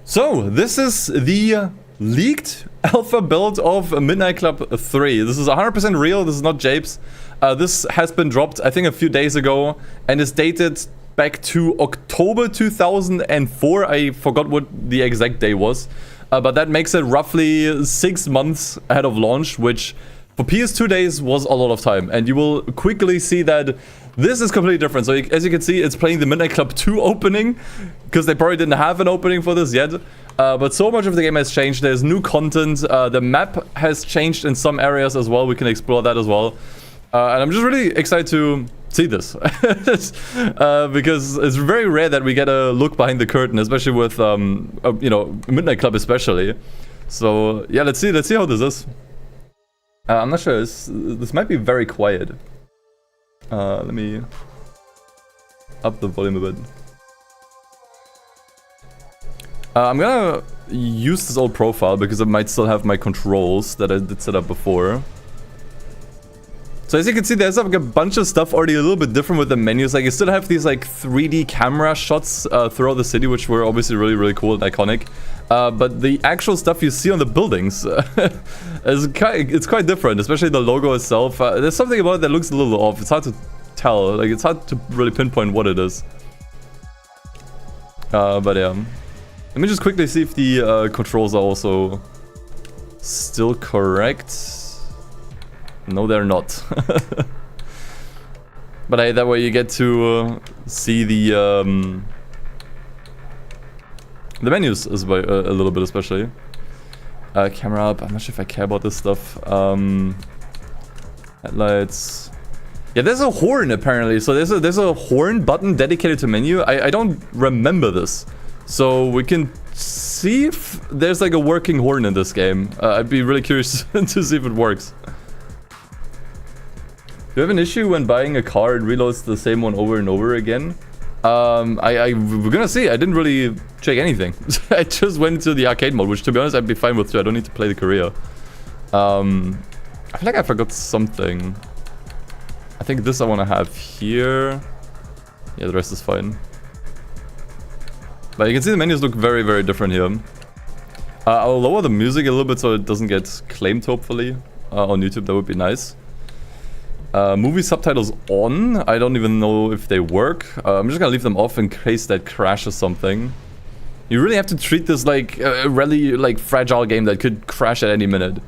So, this is the leaked alpha build of Midnight Club 3. This is 100% real, this is not japes. This has been dropped, I think, a few days ago, and is dated back to October 2004. I forgot what the exact day was. But that makes it roughly 6 months ahead of launch, which for PS2 days was a lot of time. And you will quickly see that this is completely different. So as you can see, it's playing the Midnight Club 2 opening, because they probably didn't have an opening for this yet. But so much of the game has changed. There's new content. The map has changed in some areas as well. We can explore that as well. And I'm just really excited to see this. Because it's very rare that we get a look behind the curtain, especially with, you know, Midnight Club especially. So, yeah, let's see how this is. I'm not sure. This might be very quiet. Let me up the volume a bit. I'm gonna use this old profile because it might still have my controls that I did set up before. So as you can see, there's like a bunch of stuff already a little bit different with the menus. Like you still have these like 3D camera shots throughout the city, which were obviously really cool and iconic. But the actual stuff you see on the buildings it's quite different, especially the logo itself. There's something about it that looks a little off. It's hard to tell. Like it's hard to really pinpoint what it is. But yeah. Let me just quickly see if the controls are also still correct. No, they're not. But that way you get to see the menus as well, a little bit, especially. Camera up. I'm not sure if I care about this stuff. Headlights. Yeah, there's a horn apparently. So there's a horn button dedicated to menu. I don't remember this. So we can see if there's like a working horn in this game. I'd be really curious to see if it works. Do you have an issue when buying a car and reloads the same one over and over again? We're gonna see. I didn't really check anything. I just went into the arcade mode, which to be honest I'd be fine with too. I don't need to play the career. I feel like I forgot something. I think this I want to have here. Yeah, the rest is fine. But you can see the menus look very different here. I'll lower the music a little bit so it doesn't get claimed, hopefully. On YouTube, that would be nice. Movie subtitles on. I don't even know if they work. I'm just gonna leave them off in case that crashes something. You really have to treat this like a really like fragile game that could crash at any minute.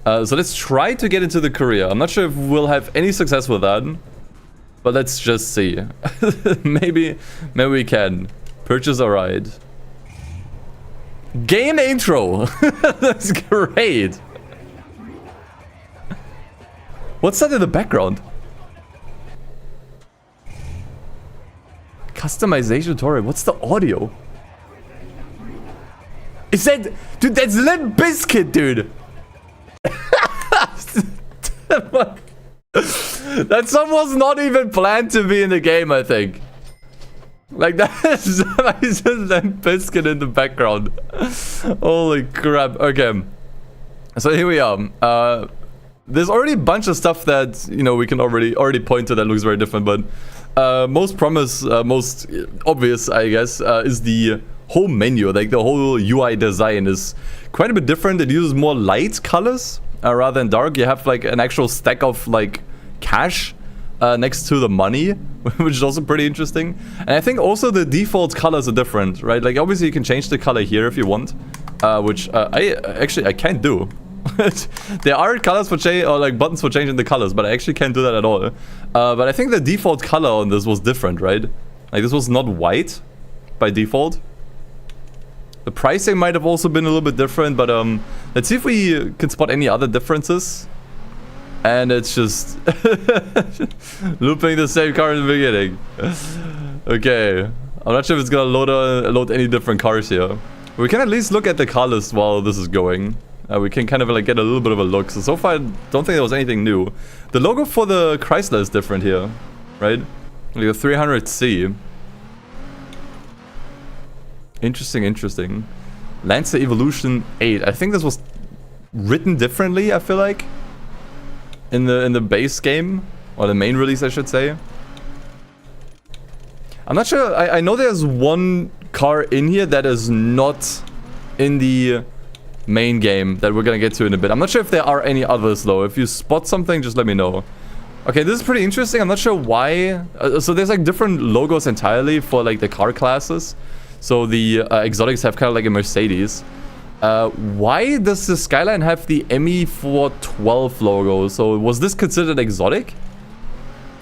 So let's try to get into the career. I'm not sure if we'll have any success with that. But let's just see. maybe we can. Purchase a ride. Game intro! That's great! What's that in the background? Customization tutorial. What's the audio? Is that... Dude, that's Limp Bizkit, dude! That song was not even planned to be in the game, I think. Like that is just Limp Bizkit in the background. Holy crap. Okay. So here we are. There's already a bunch of stuff that, you know, we can already point to that looks very different, but most obvious, I guess, is the whole menu. Like the whole UI design is quite a bit different. It uses more light colors rather than dark. You have like an actual stack of like cash next to the money, which is also pretty interesting. And I think also the default colors are different, right? Like obviously you can change the color here if you want, which I can't do. There are colors for change, or like buttons for changing the colors, but I actually can't do that at all. But I think the default color on this was different, right? Like this was not white by default. The pricing might have also been a little bit different, but let's see if we can spot any other differences. And it's just looping the same car in the beginning. Okay, I'm not sure if it's gonna load any different cars here. We can at least look at the car list while this is going. We can kind of like get a little bit of a look. So far, I don't think there was anything new. The logo for the Chrysler is different here, right? Like the 300C. Interesting. Lancer Evolution 8. I think this was written differently, I feel like. In the base game. Or the main release, I should say. I'm not sure. I know there's one car in here that is not in the main game that we're gonna get to in a bit. I'm not sure if there are any others though. If you spot something, just let me know. Okay, this is pretty interesting. I'm not sure why. So there's like different logos entirely for like the car classes. So the exotics have kind of like a Mercedes. Why does the Skyline have the ME412 logo? So was this considered exotic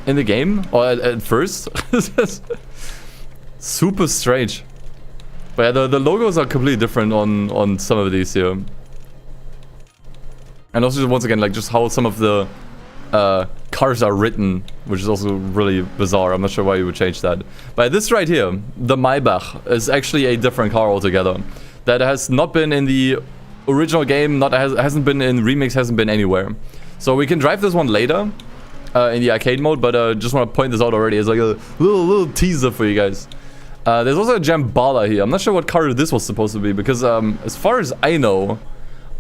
in the game or at first? Super strange. But yeah, the logos are completely different on some of these here. And also once again, like just how some of the cars are written, which is also really bizarre. I'm not sure why you would change that. But this right here, the Maybach, is actually a different car altogether. That has not been in the original game, hasn't been in Remix, hasn't been anywhere. So we can drive this one later in the arcade mode, but just want to point this out already as like a little teaser for you guys. There's also a Jambala here. I'm not sure what car this was supposed to be, because as far as I know,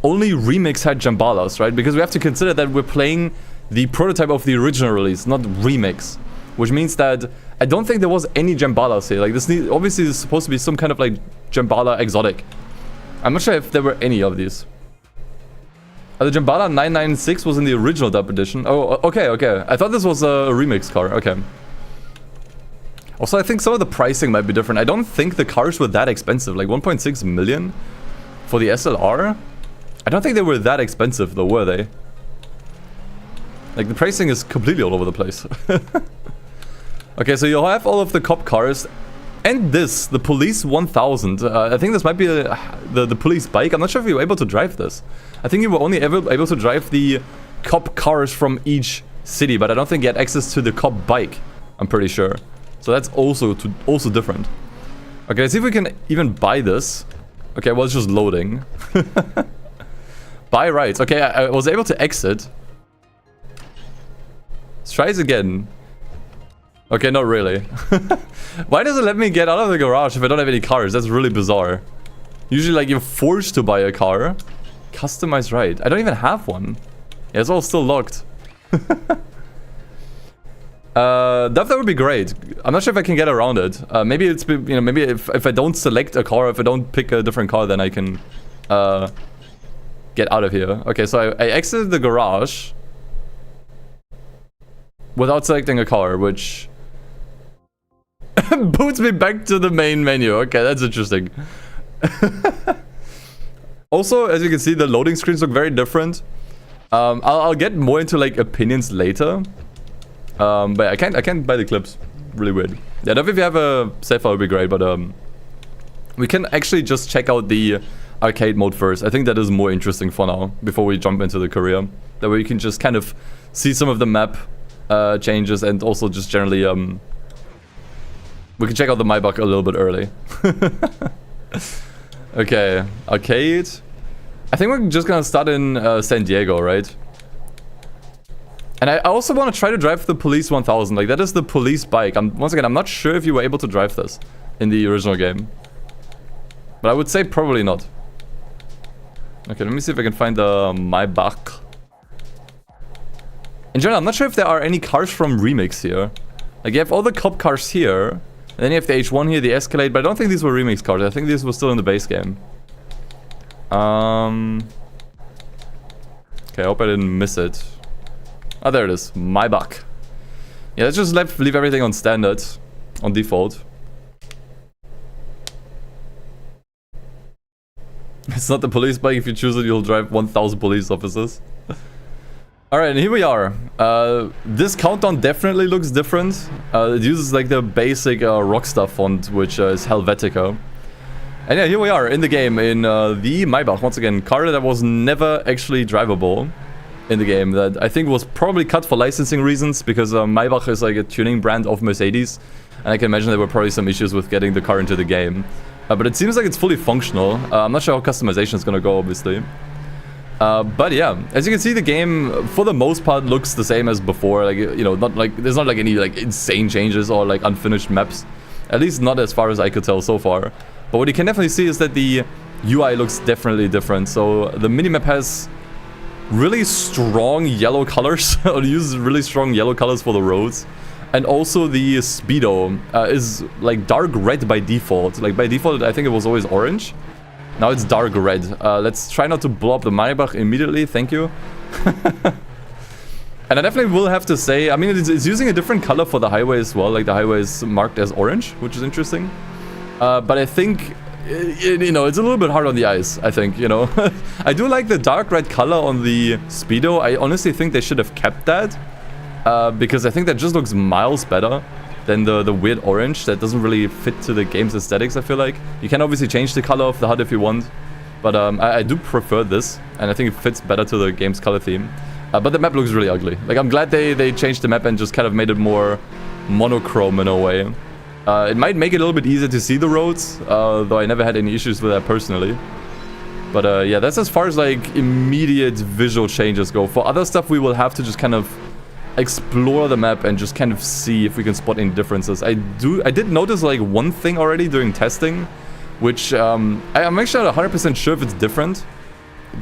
only Remix had Jambalas, right? Because we have to consider that we're playing the prototype of the original release, not Remix. Which means that I don't think there was any Jambalas here. Like, obviously this is supposed to be some kind of like Jambala exotic. I'm not sure if there were any of these. The Jambala 996 was in the original dub edition. Oh, okay. I thought this was a remix car. Okay. Also, I think some of the pricing might be different. I don't think the cars were that expensive. Like 1.6 million for the SLR. I don't think they were that expensive though, were they? Like, the pricing is completely all over the place. Okay, so you'll have all of the cop cars. And this, the Police 1000. I think this might be the police bike. I'm not sure if you were able to drive this. I think you were only able to drive the cop cars from each city, but I don't think you had access to the cop bike. I'm pretty sure. So that's also different. Okay, let's see if we can even buy this. Okay, well, it's just loading. Buy rights. Okay, I was able to exit. Let's try this again. Okay, not really. Why does it let me get out of the garage if I don't have any cars? That's really bizarre. Usually, like, you're forced to buy a car. Customize right. I don't even have one. Yeah, it's all still locked. That would be great. I'm not sure if I can get around it. Maybe it's, you know, maybe if I don't select a car, if I don't pick a different car, then I can get out of here. Okay, so I exited the garage without selecting a car, which boots me back to the main menu. Okay, that's interesting. Also, as you can see, the loading screens look very different. I'll get more into like opinions later. But I can't buy the clips. Really weird. Yeah, if you have a save file, would be great. But we can actually just check out the arcade mode first. I think that is more interesting for now, before we jump into the career. That way you can just kind of see some of the map changes, and also just generally we can check out the Maybach a little bit early. Okay, arcade. I think we're just gonna start in San Diego, right? And I also want to try to drive the Police 1000. Like, that is the police bike. Once again, I'm not sure if you were able to drive this in the original game. But I would say probably not. Okay, let me see if I can find the Maybach. In general, I'm not sure if there are any cars from Remix here. Like, you have all the cop cars here. And then you have the H1 here, the Escalade. But I don't think these were Remix cars. I think these were still in the base game. Okay, I hope I didn't miss it. Oh, there it is. Maybach. Yeah, let's just leave everything on standard. On default. It's not the police bike. If you choose it, you'll drive 1000 police officers. Alright, and here we are. This countdown definitely looks different. It uses like the basic Rockstar font, which is Helvetica. And yeah, here we are in the game in the Maybach. Once again, car that was never actually drivable in the game, that I think was probably cut for licensing reasons, because Maybach is like a tuning brand of Mercedes, and I can imagine there were probably some issues with getting the car into the game. But it seems like it's fully functional. I'm not sure how customization is gonna go, obviously. But yeah, as you can see, the game for the most part looks the same as before. Like, you know, not like there's not like any like insane changes or like unfinished maps, at least not as far as I could tell so far. But what you can definitely see is that the UI looks definitely different. So the minimap has really strong yellow colors, or uses really strong yellow colors for the roads. And also the speedo is like dark red by default. Like by default, I think it was always orange. Now it's dark red. Let's try not to blow up the Maybach immediately. Thank you. And I definitely will have to say, I mean, it's using a different color for the highway as well. Like the highway is marked as orange, which is interesting. But I think, you know, it's a little bit hard on the eyes, I think, you know. I do like the dark red color on the Speedo. I honestly think they should have kept that. Because I think that just looks miles better than the weird orange that doesn't really fit to the game's aesthetics, I feel like. You can obviously change the color of the HUD if you want. But I do prefer this, and I think it fits better to the game's color theme. But the map looks really ugly. Like, I'm glad they changed the map and just kind of made it more monochrome in a way. It might make it a little bit easier to see the roads, though I never had any issues with that personally. But yeah, that's as far as like immediate visual changes go. For other stuff, we will have to just kind of explore the map and just kind of see if we can spot any differences. I did notice like one thing already during testing, which I'm actually not 100% sure if it's different,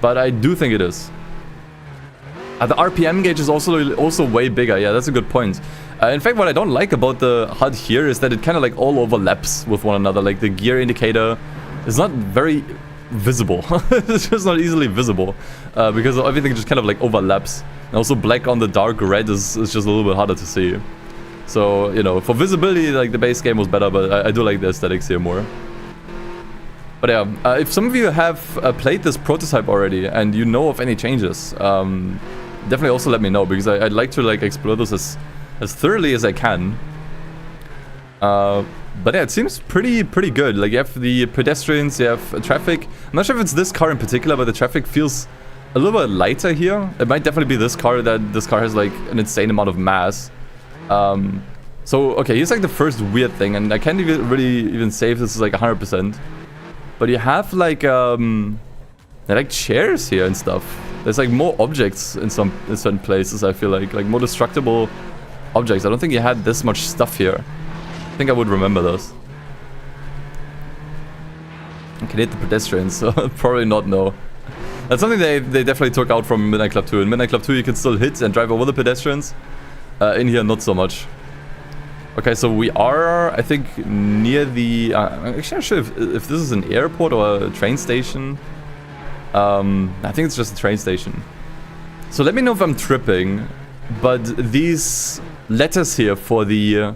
but I do think it is. The RPM gauge is also way bigger. Yeah, that's a good point. In fact, what I don't like about the HUD here is that it kind of like all overlaps with one another. Like the gear indicator is not very visible. It's just not easily visible because everything just kind of like overlaps. And also black on the dark red is just a little bit harder to see. So, you know, for visibility, like the base game was better, but I do like the aesthetics here more. But yeah, if some of you have played this prototype already and you know of any changes, definitely also let me know, because I'd like to like explore this as thoroughly as I can. But yeah, it seems pretty good. Like you have the pedestrians, you have traffic. I'm not sure if it's this car in particular, but the traffic feels a little bit lighter here. It might definitely be this car, that this car has like an insane amount of mass. So okay, here's like the first weird thing, and I can't really even say if this is like 100%. But you have like like chairs here and stuff. There's like more objects in certain places. I feel like more destructible objects. I don't think you had this much stuff here. I think I would remember those. I can hit the pedestrians, so probably not, no. That's something they definitely took out from Midnight Club 2. In Midnight Club 2 you can still hit and drive over the pedestrians. In here, not so much. Okay, so we are, I think, near the... I'm actually not sure if this is an airport or a train station. I think it's just a train station. So let me know if I'm tripping, but these letters here for the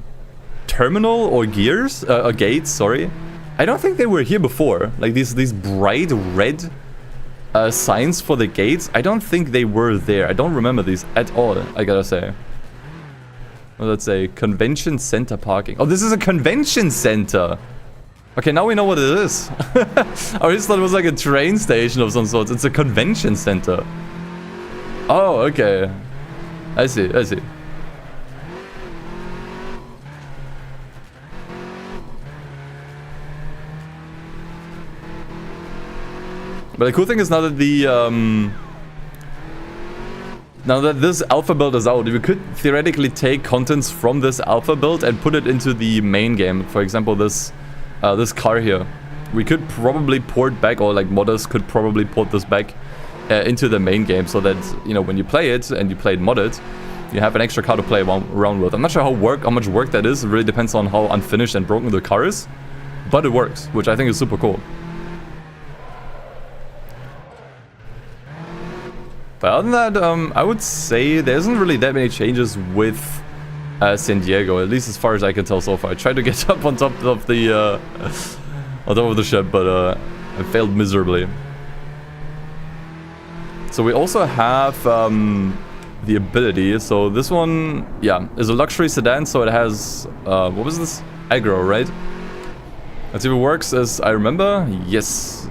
terminal or gates, sorry, I don't think they were here before. Like these bright red signs for the gates, I don't think they were there. I don't remember these at all, I gotta say. Well, let's say convention center parking. Oh, this is a convention center. Okay, now we know what it is. I always thought it was like a train station of some sort. It's a convention center. Oh, okay. I see. But the cool thing is now that now that this alpha build is out, we could theoretically take contents from this alpha build and put it into the main game. For example, this car here. We could probably port back, or like modders could probably port this back into the main game, so that, you know, when you play it and you play it modded, you have an extra car to play around with. I'm not sure how much work that is. It really depends on how unfinished and broken the car is, but it works, which I think is super cool. But other than that, I would say there isn't really that many changes with San Diego, at least as far as I can tell so far. I tried to get up on top of the ship, but I failed miserably. So we also have the ability. So this one, yeah, is a luxury sedan. So it has what was this? Aggro, right? Let's see if it works as I remember. Yes.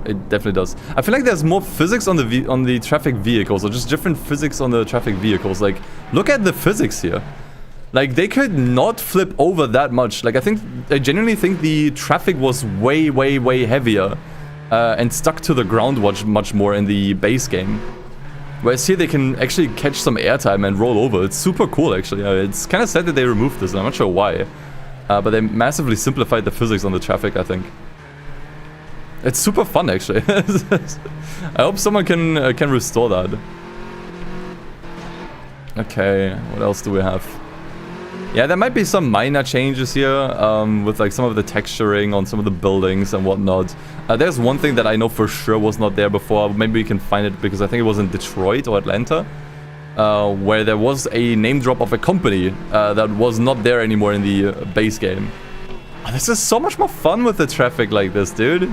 It definitely does. I feel like there's more physics on the traffic vehicles, or just different physics on the traffic vehicles. Like, look at the physics here. Like, they could not flip over that much. Like, I genuinely think the traffic was way, way, way heavier and stuck to the ground much more in the base game. Whereas here they can actually catch some airtime and roll over. It's super cool, actually. It's kind of sad that they removed this, and I'm not sure why. But they massively simplified the physics on the traffic, I think. It's super fun, actually. I hope someone can restore that. Okay, what else do we have? Yeah, there might be some minor changes here with like some of the texturing on some of the buildings and whatnot. There's one thing that I know for sure was not there before. Maybe we can find it because I think it was in Detroit or Atlanta. Where there was a name drop of a company that was not there anymore in the base game. Oh, this is so much more fun with the traffic like this, dude.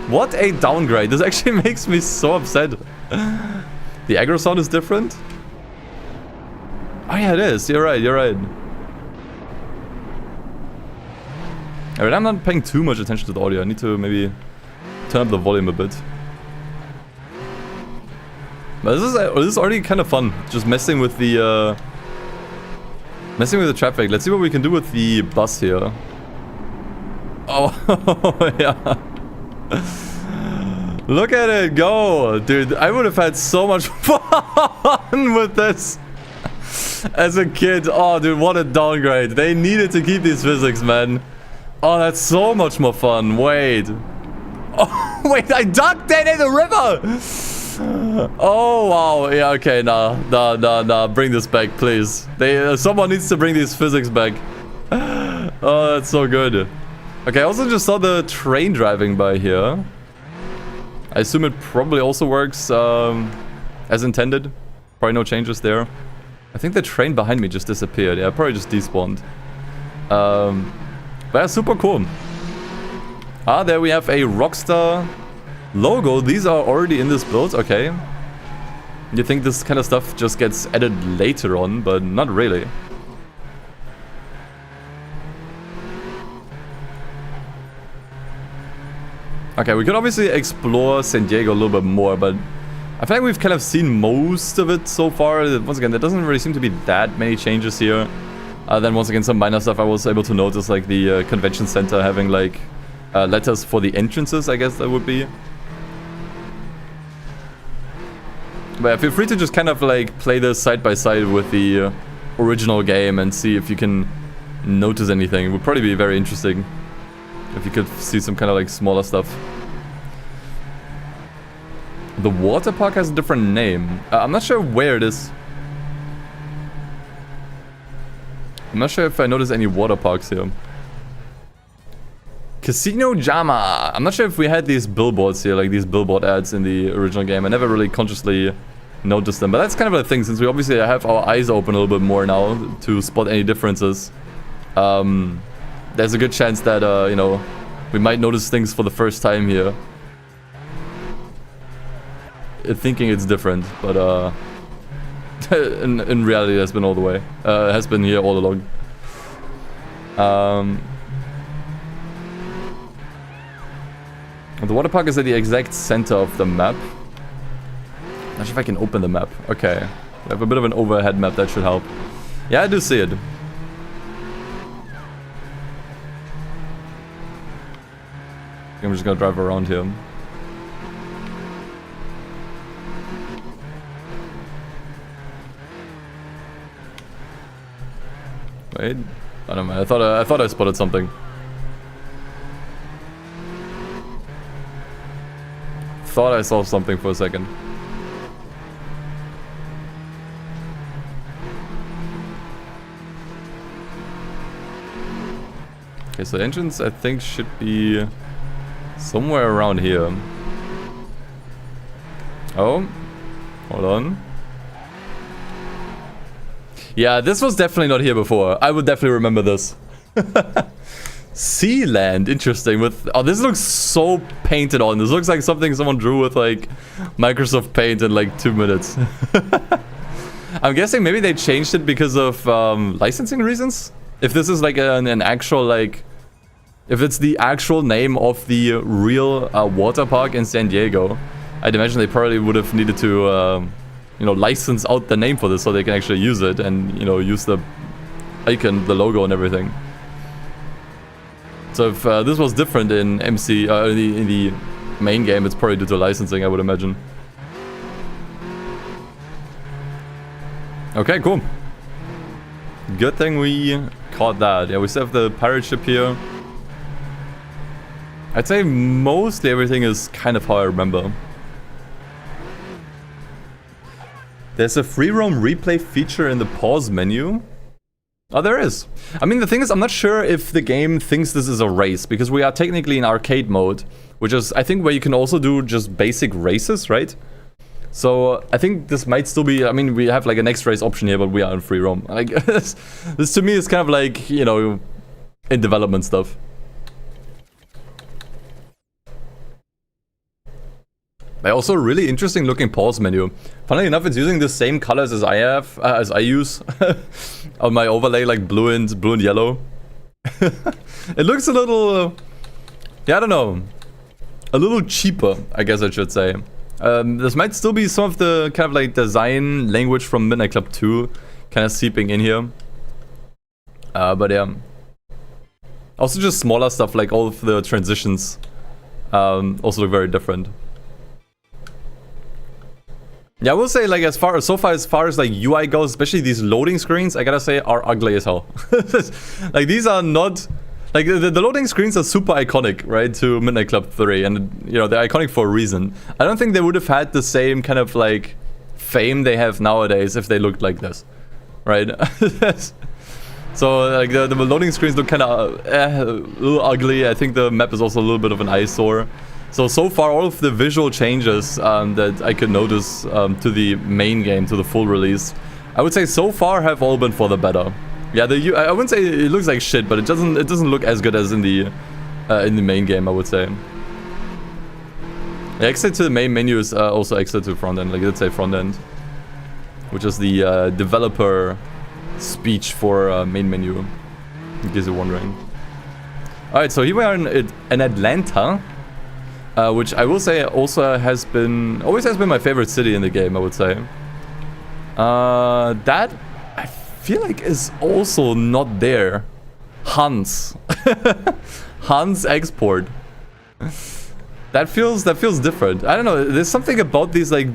What a downgrade. This actually makes me so upset. The aggro sound is different? Oh yeah, it is. You're right, you're right. Alright, I'm not paying too much attention to the audio. I need to maybe turn up the volume a bit. But this is already kind of fun. Just messing with the traffic. Let's see what we can do with the bus here. Oh, yeah. Look at it go. Dude, I would have had so much fun with this as a kid. Oh, dude, what a downgrade. They needed to keep these physics, man. Oh, that's so much more fun. Wait. Oh, wait, I ducked it in the river. Oh, wow. Yeah, okay, nah. Bring this back, please. Someone needs to bring these physics back. Oh, that's so good. Okay, I also just saw the train driving by here. I assume it probably also works as intended. Probably no changes there. I think the train behind me just disappeared. Yeah, probably just despawned. But yeah, super cool. Ah, there we have a Rockstar logo. These are already in this build. Okay. You think this kind of stuff just gets added later on, but not really. Okay, we could obviously explore San Diego a little bit more, but I feel like we've kind of seen most of it so far. Once again, there doesn't really seem to be that many changes here. Then once again, some minor stuff I was able to notice, like the convention center having like letters for the entrances, I guess that would be. But yeah, feel free to just kind of like play this side by side with the original game and see if you can notice anything. It would probably be very interesting if you could see some kind of like smaller stuff. The water park has a different name. I'm not sure where it is. I'm not sure if I noticed any water parks here. Casino Jama. I'm not sure if we had these billboards here, like these billboard ads in the original game. I never really consciously noticed them. But that's kind of a thing, since we obviously have our eyes open a little bit more now to spot any differences. There's a good chance that, you know, we might notice things for the first time here. Thinking it's different, but in reality, that's been all the way. Has been here all along. The water park is at the exact center of the map. Not sure if I can open the map. Okay, we have a bit of an overhead map that should help. Yeah, I do see it. I'm just gonna drive around here. Wait, I don't know. I thought I spotted something. Thought I saw something for a second. Okay, so the entrance I think should be somewhere around here. Oh, hold on. Yeah, this was definitely not here before. I would definitely remember this. Sealand, interesting. With this looks so painted on. This looks like something someone drew with like Microsoft Paint in like 2 minutes. I'm guessing maybe they changed it because of licensing reasons. If this is like an actual like, if it's the actual name of the real water park in San Diego, I'd imagine they probably would have needed to, you know, license out the name for this so they can actually use it and, you know, use the icon, the logo and everything. So if this was different in MC, in the main game, it's probably due to licensing, I would imagine. Okay, cool. Good thing we caught that. Yeah, we still have the pirate ship here. I'd say mostly everything is kind of how I remember. There's a free roam replay feature in the pause menu. Oh, there is. I mean, the thing is, I'm not sure if the game thinks this is a race, because we are technically in arcade mode, which is, I think, where you can also do just basic races, right? So I think this might still be, I mean, we have like a next race option here, but we are in free roam. Like, this to me is kind of like, you know, in development stuff. Also, really interesting looking pause menu. Funnily enough, it's using the same colors as I have, as I use on my overlay, like blue and yellow. It looks a little, yeah, I don't know, a little cheaper, I guess I should say. This might still be some of the kind of like design language from Midnight Club 2 kind of seeping in here. But yeah. Also just smaller stuff, like all of the transitions also look very different. Yeah, I will say, like, as far as like UI goes, especially these loading screens, I gotta say, are ugly as hell. Like, these are not... Like, the loading screens are super iconic, right, to Midnight Club 3, and, you know, they're iconic for a reason. I don't think they would have had the same kind of, like, fame they have nowadays if they looked like this, right? So, like, the loading screens look kind of a little ugly. I think the map is also a little bit of an eyesore. So far, all of the visual changes that I could notice to the main game, to the full release, I would say so far have all been for the better. Yeah, I wouldn't say it looks like shit, but it doesn't look as good as in the main game, I would say. Yeah, exit to the main menu is also exit to front end, like let's say front end, which is the developer speech for main menu, in case you're wondering. All right, so here we are in Atlanta. Which I will say also always has been my favorite city in the game, I would say. That, I feel like, is also not there. Hans. Hans export. That feels different. I don't know, there's something about these, like,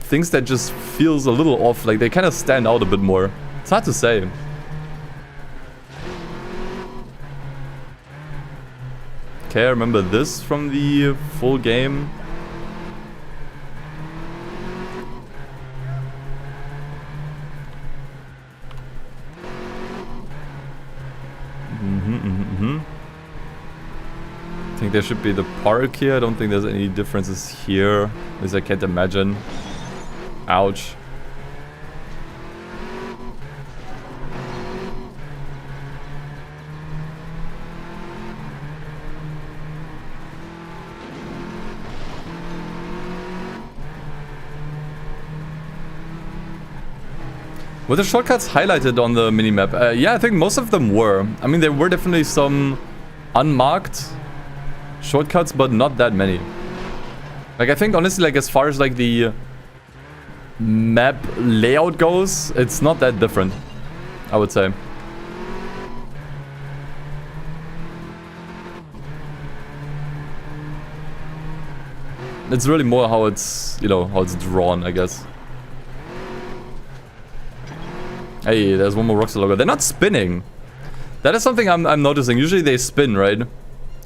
things that just feels a little off. Like, they kind of stand out a bit more. It's hard to say. Okay, I remember this from the full game. I think there should be the park here. I don't think there's any differences here. At least I can't imagine. Ouch. Were the shortcuts highlighted on the minimap? Yeah, I think most of them were. I mean, there were definitely some unmarked shortcuts, but not that many. Like, I think, honestly, like, as far as, like, the map layout goes, it's not that different, I would say. It's really more how it's, you know, how it's drawn, I guess. Hey, there's one more Rockstar logo. They're not spinning. That is something I'm noticing. Usually they spin, right?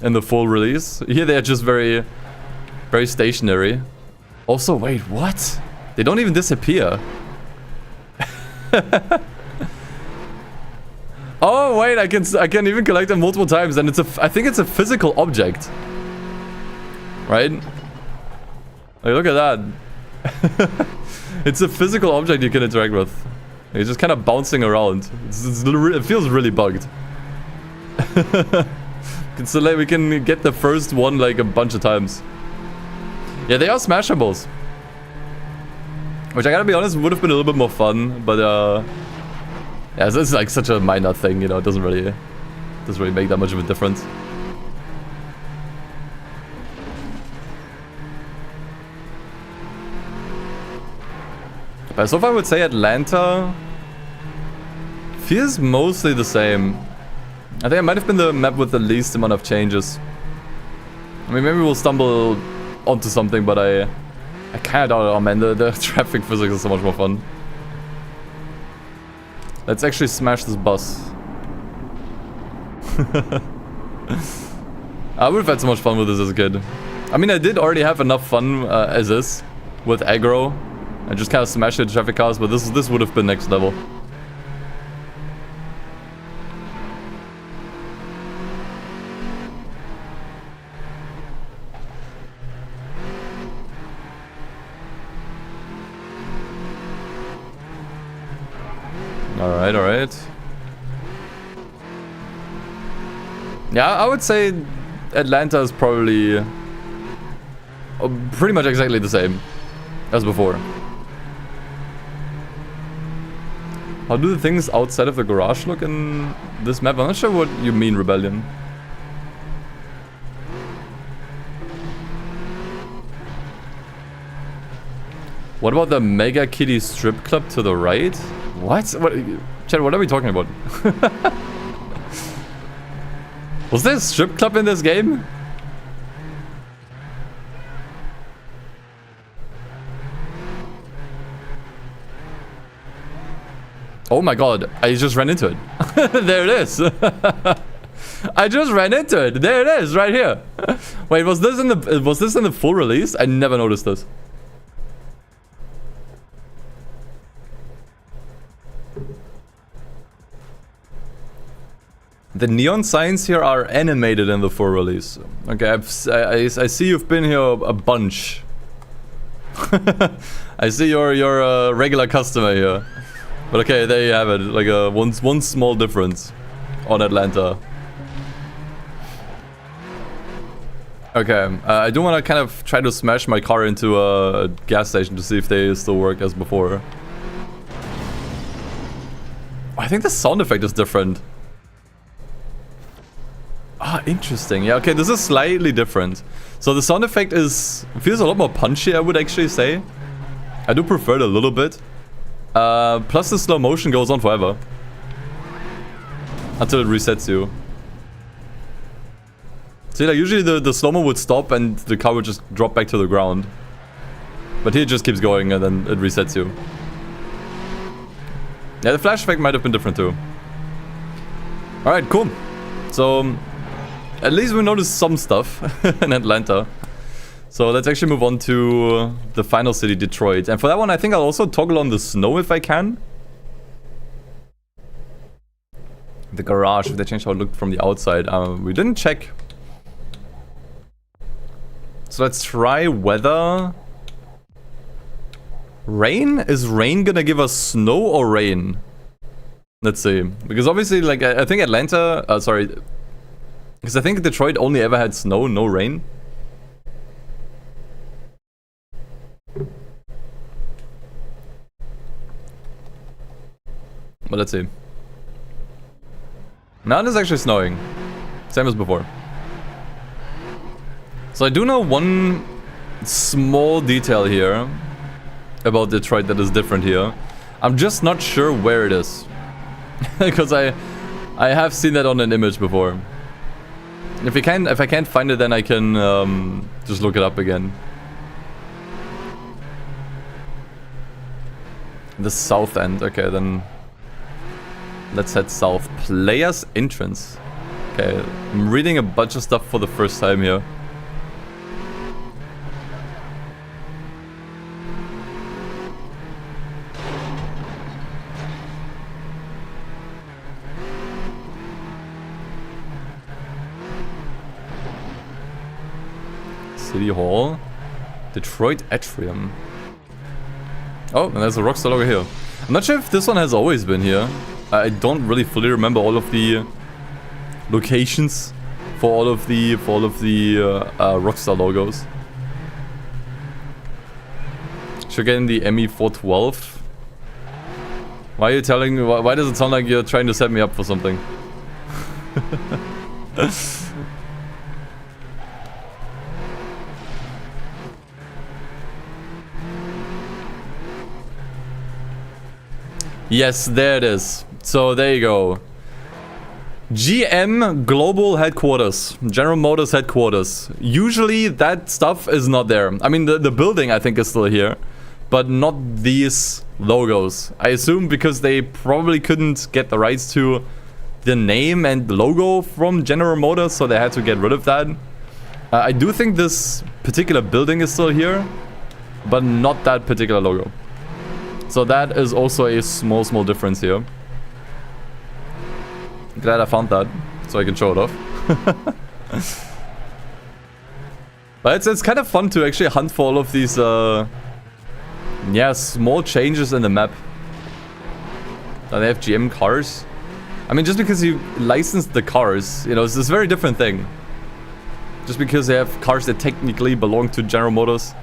In the full release. Here they're just very stationary. Also, wait, what? They don't even disappear. Oh, wait, I can even collect them multiple times, and I think it's a physical object. Right? Hey, look at that. It's a physical object you can interact with. It's just kind of bouncing around. It feels really bugged. So like we can get the first one like a bunch of times. Yeah, they are smashables. Which I gotta be honest, would have been a little bit more fun, but yeah, this is like such a minor thing, you know, it doesn't really make that much of a difference. But so far I would say Atlanta feels mostly the same. I think it might have been the map with the least amount of changes. I mean, maybe we'll stumble onto something, but I kind of doubt it. Oh man, the traffic physics is so much more fun. Let's actually smash this bus. I would have had so much fun with this as a kid. I mean, I did already have enough fun as is with aggro. I just kind of smashed into traffic cars, but this would have been next level. Alright, alright. Yeah, I would say Atlanta is probably pretty much exactly the same as before. How do the things outside of the garage look in this map? I'm not sure what you mean, Rebellion. What about the Mega Kitty Strip Club to the right? What? Chad, what are we talking about? Was there a strip club in this game? Oh my god, I just ran into it. There it is. I just ran into it. There it is, right here. Wait, was this in the full release? I never noticed this. The neon signs here are animated in the full release. Okay, I see you've been here a bunch. I see you're a regular customer here. But okay, there you have it. Like one small difference on Atlanta. Okay, I do want to kind of try to smash my car into a gas station to see if they still work as before. I think the sound effect is different. Ah, interesting. Yeah, okay, this is slightly different. So the sound effect feels a lot more punchy, I would actually say. I do prefer it a little bit. Plus the slow motion goes on forever. Until it resets you. See, like usually the slow-mo would stop and the car would just drop back to the ground. But here it just keeps going and then it resets you. Yeah, the flash effect might have been different too. Alright, cool. So, at least we noticed some stuff in Atlanta. So let's actually move on to the final city, Detroit. And for that one, I think I'll also toggle on the snow if I can. The garage, if they changed how it looked from the outside. We didn't check. So let's try weather. Rain? Is rain gonna give us snow or rain? Let's see. Because obviously, like, I think Atlanta... sorry. Because I think Detroit only ever had snow, no rain. But let's see. Now it is actually snowing. Same as before. So I do know one small detail here about Detroit that is different here. I'm just not sure where it is. Because I have seen that on an image before. If I can't find it, then I can just look it up again. The south end. Okay, then let's head south. Players entrance. Okay, I'm reading a bunch of stuff for the first time here. City Hall. Detroit Atrium. Oh, and there's a Rockstar logo here. I'm not sure if this one has always been here. I don't really fully remember all of the locations for all of the Rockstar logos. Should get in the ME412. Why are you telling me? Why does it sound like you're trying to set me up for something? Yes, there it is. So there you go. GM Global Headquarters. General Motors Headquarters. Usually that stuff is not there. I mean, the building I think is still here. But not these logos. I assume because they probably couldn't get the rights to the name and logo from General Motors. So they had to get rid of that. I do think this particular building is still here. But not that particular logo. So that is also a small difference here. Glad I found that, so I can show it off. But it's kind of fun to actually hunt for all of these, yeah, small changes in the map. They have GM cars. I mean, just because you licensed the cars, you know, it's this very different thing. Just because they have cars that technically belong to General Motors.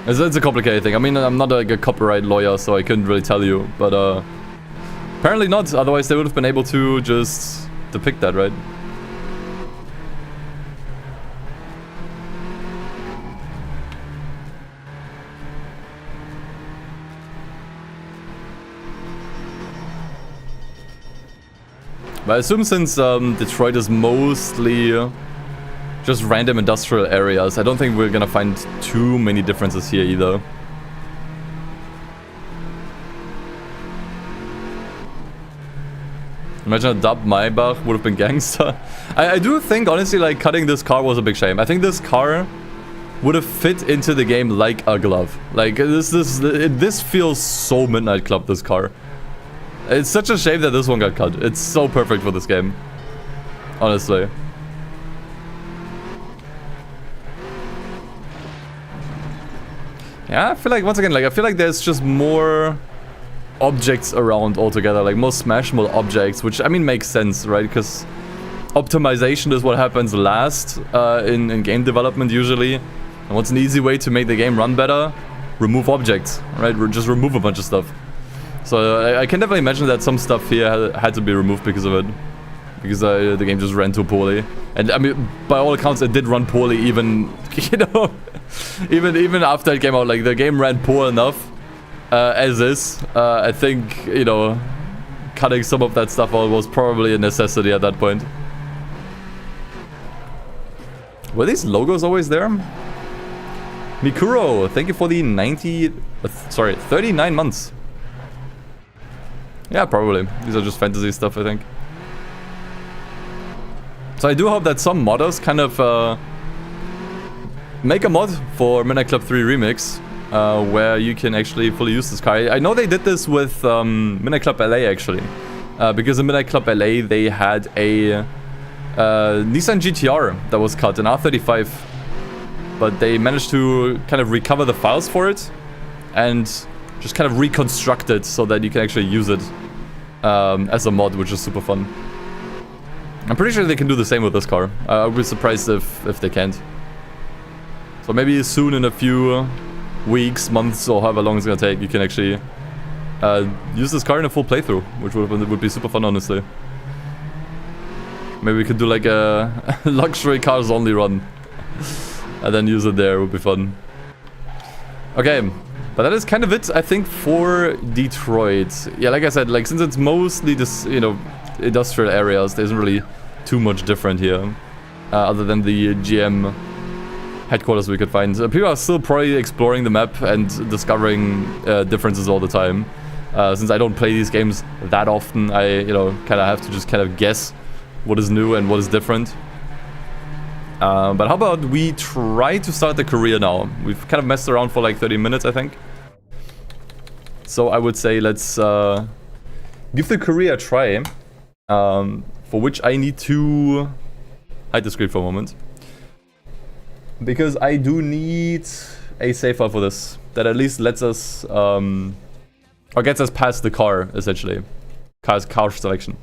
It's a complicated thing. I mean, I'm not like a copyright lawyer, so I couldn't really tell you. But apparently not. Otherwise, they would have been able to just depict that, right? But I assume since Detroit is mostly just random industrial areas, I don't think we're gonna find too many differences here either. Imagine a Dub Maybach would have been gangster. I do think, honestly, like, cutting this car was a big shame. I think this car would have fit into the game like a glove. Like, this feels so Midnight Club, this car. It's such a shame that this one got cut. It's so perfect for this game. Honestly. Yeah, I feel like, once again, like, I feel like there's just more objects around altogether. Like, more smashable objects, which, I mean, makes sense, right? Because optimization is what happens last in game development, usually. And what's an easy way to make the game run better? Remove objects, right? Just remove a bunch of stuff. So I can definitely imagine that some stuff here had to be removed because of it. Because the game just ran too poorly. And I mean, by all accounts, it did run poorly even, you know, even after it came out. Like, the game ran poor enough as is. I think, you know, cutting some of that stuff out was probably a necessity at that point. Were these logos always there? Mikuro, thank you for the 39 months. Yeah, probably. These are just fantasy stuff, I think. So I do hope that some modders kind of make a mod for Midnight Club 3 Remix where you can actually fully use this car. I know they did this with Midnight Club LA, actually. Because in Midnight Club LA, they had a Nissan GTR that was cut, an R35. But they managed to kind of recover the files for it and just kind of reconstruct it so that you can actually use it as a mod, which is super fun. I'm pretty sure they can do the same with this car. I would be surprised if they can't. So maybe soon, in a few weeks, months, or however long it's gonna take, you can actually use this car in a full playthrough, which would be super fun, honestly. Maybe we could do like a luxury cars only run. And then use it there, would be fun. Okay, but that is kind of it, I think, for Detroit. Yeah, like I said, like, since it's mostly this, you know, industrial areas, there isn't really too much different here. Other than the GM headquarters we could find. People are still probably exploring the map and discovering differences all the time. Since I don't play these games that often, I, you know, kind of have to just kind of guess what is new and what is different. But how about we try to start the career now? We've kind of messed around for like 30 minutes, I think. So I would say let's give the career a try. For which I need to hide the screen for a moment. Because I do need a save file for this. That at least lets us, or gets us past the car, essentially. Car selection.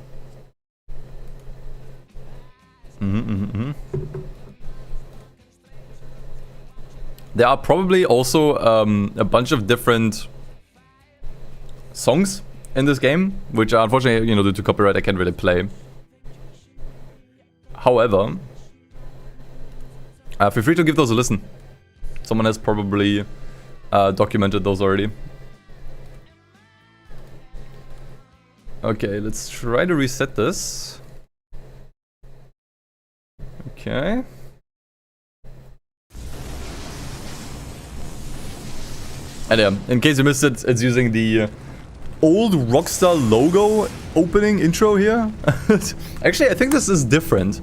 There are probably also a bunch of different songs in this game, which unfortunately, you know, due to copyright, I can't really play. However, feel free to give those a listen. Someone has probably documented those already. Okay, let's try to reset this. Okay. And yeah, in case you missed it, it's using the old Rockstar logo opening intro here. Actually, I think this is different.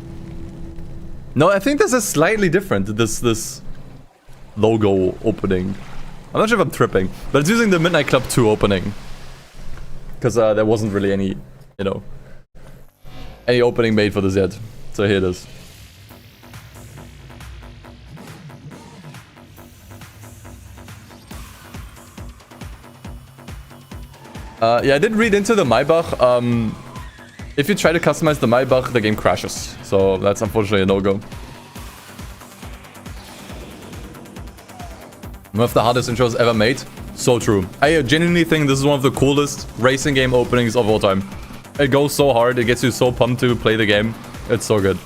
No, I think this is slightly different, this logo opening. I'm not sure if I'm tripping, but it's using the Midnight Club 2 opening. Because there wasn't really any, you know, any opening made for this yet. So here it is. Yeah, I did read into the Maybach. If you try to customize the Maybach, the game crashes. So that's unfortunately a no-go. One of the hardest intros ever made. So true. I genuinely think this is one of the coolest racing game openings of all time. It goes so hard, it gets you so pumped to play the game. It's so good.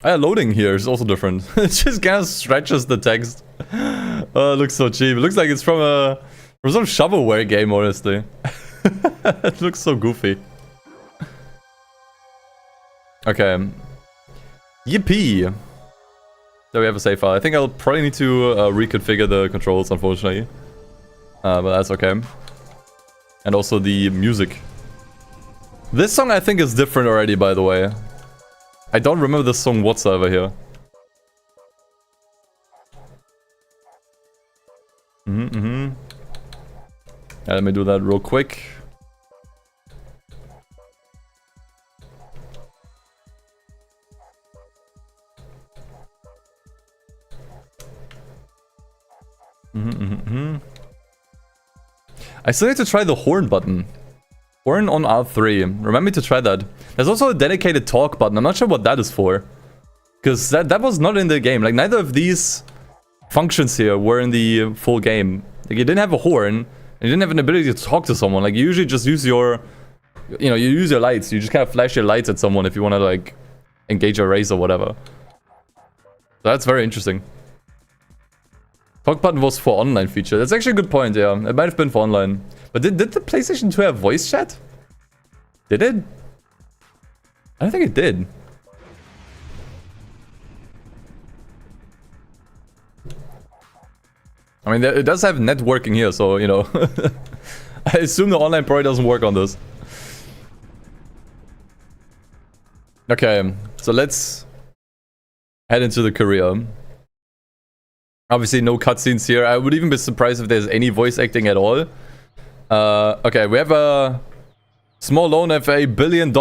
Loading here is also different. It just kind of stretches the text. Oh, it looks so cheap. It looks like it's from some shovelware game, honestly. It looks so goofy. Okay. Yippee! There we have a save file. I think I'll probably need to reconfigure the controls, unfortunately. But that's okay. And also the music. This song I think is different already, by the way. I don't remember this song whatsoever here. Yeah, let me do that real quick. I still need to try the horn button. Horn on R3. Remember me to try that. There's also a dedicated talk button. I'm not sure what that is for. Because that was not in the game. Like, neither of these functions here were in the full game. Like, you didn't have a horn. And you didn't have an ability to talk to someone. Like, you usually just use your... You know, you use your lights. You just kind of flash your lights at someone if you want to, like, engage a race or whatever. So that's very interesting. Talk button was for online feature. That's actually a good point, yeah. It might have been for online. But did the PlayStation 2 have voice chat? Did it? I don't think it did. I mean, it does have networking here, so, you know. I assume the online probably doesn't work on this. Okay, so let's head into the career. Obviously, no cutscenes here. I would even be surprised if there's any voice acting at all. Okay, we have a small loan of $1 billion.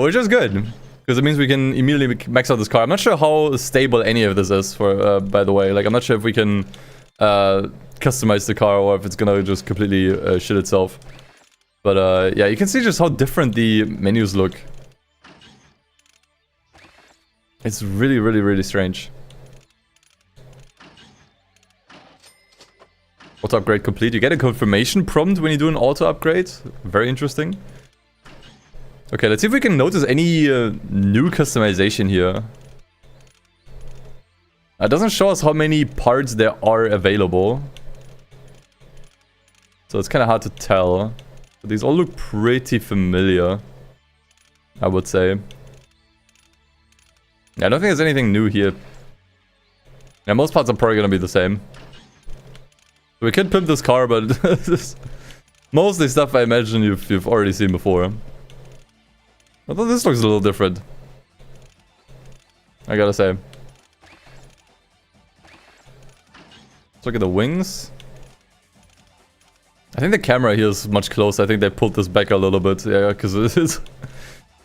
Which is good. Because it means we can immediately max out this car. I'm not sure how stable any of this is, for by the way. Like, I'm not sure if we can customize the car or if it's gonna just completely shit itself. But yeah, you can see just how different the menus look. It's really, really, really strange. Auto upgrade complete. You get a confirmation prompt when you do an auto upgrade. Very interesting. Okay, let's see if we can notice any new customization here. It doesn't show us how many parts there are available. So it's kind of hard to tell. But these all look pretty familiar, I would say. Yeah, I don't think there's anything new here. Yeah, most parts are probably gonna be the same. We could pimp this car, but mostly stuff I imagine you've already seen before. Although this looks a little different, I gotta say. Let's look at the wings. I think the camera here is much closer. I think they pulled this back a little bit, yeah, because it's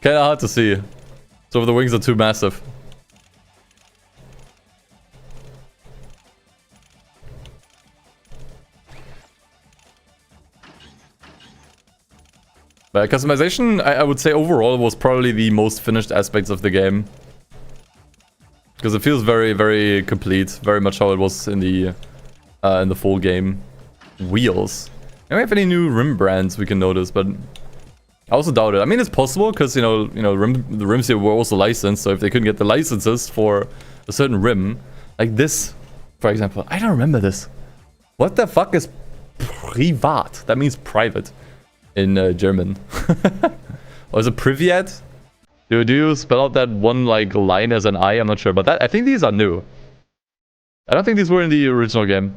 kind of hard to see. So the wings are too massive. But customization, I would say overall was probably the most finished aspects of the game. Because it feels very, very complete. Very much how it was in the full game. Wheels. Do we have any new rim brands we can notice, but I also doubt it. I mean, it's possible because, the rims here were also licensed. So if they couldn't get the licenses for a certain rim, like this, for example. I don't remember this. What the fuck is privat? That means private in German. Or is it privat? Do you spell out that one like line as an I? I'm not sure about that. I think these are new. I don't think these were in the original game.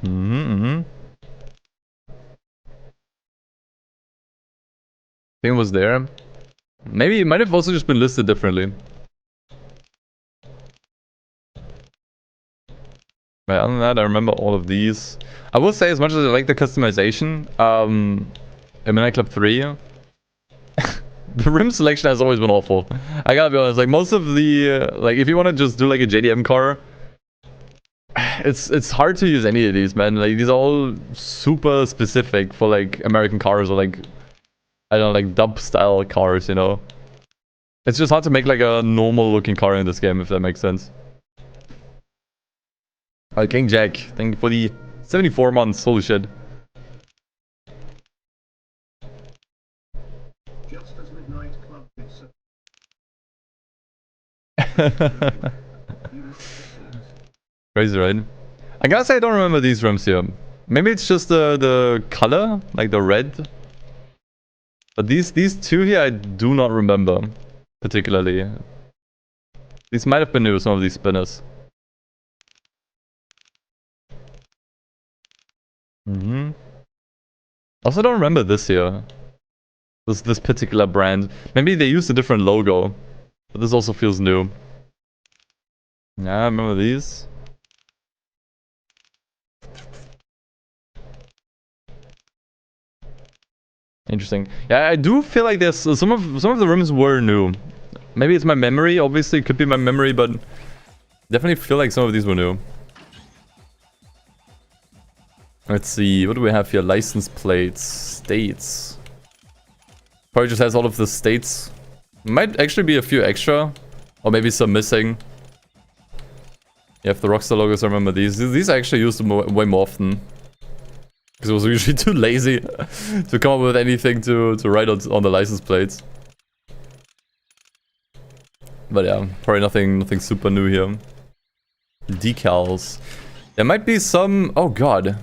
I think it was there. Maybe it might have also just been listed differently. But other than that, I remember all of these. I will say, as much as I like the customization, in Midnight Club 3, The rim selection has always been awful. I gotta be honest, like most of the, like if you want to just do like a JDM car, it's hard to use any of these, man. Like these are all super specific for like American cars or like, I don't know, like dub style cars, you know. It's just hard to make like a normal looking car in this game, if that makes sense. King Jack, thank you for the 74 months, holy shit. Just as Midnight Club is Crazy, right? I gotta say I don't remember these rims here. Maybe it's just the color, like the red. But these two here I do not remember particularly. These might have been new, some of these spinners. Also don't remember this here. This particular brand. Maybe they used a different logo. But this also feels new. Yeah, I remember these. Interesting. Yeah, I do feel like there's some of the rims were new. Maybe it's my memory, obviously it could be my memory, but definitely feel like some of these were new. Let's see, what do we have here? License plates, states. Probably just has all of the states. Might actually be a few extra, or maybe some missing. Yeah, if the Rockstar logos, I remember these. These I actually used way more often. Because I was usually too lazy to come up with anything to write on the license plates. But yeah, probably nothing super new here. Decals. There might be some... Oh god.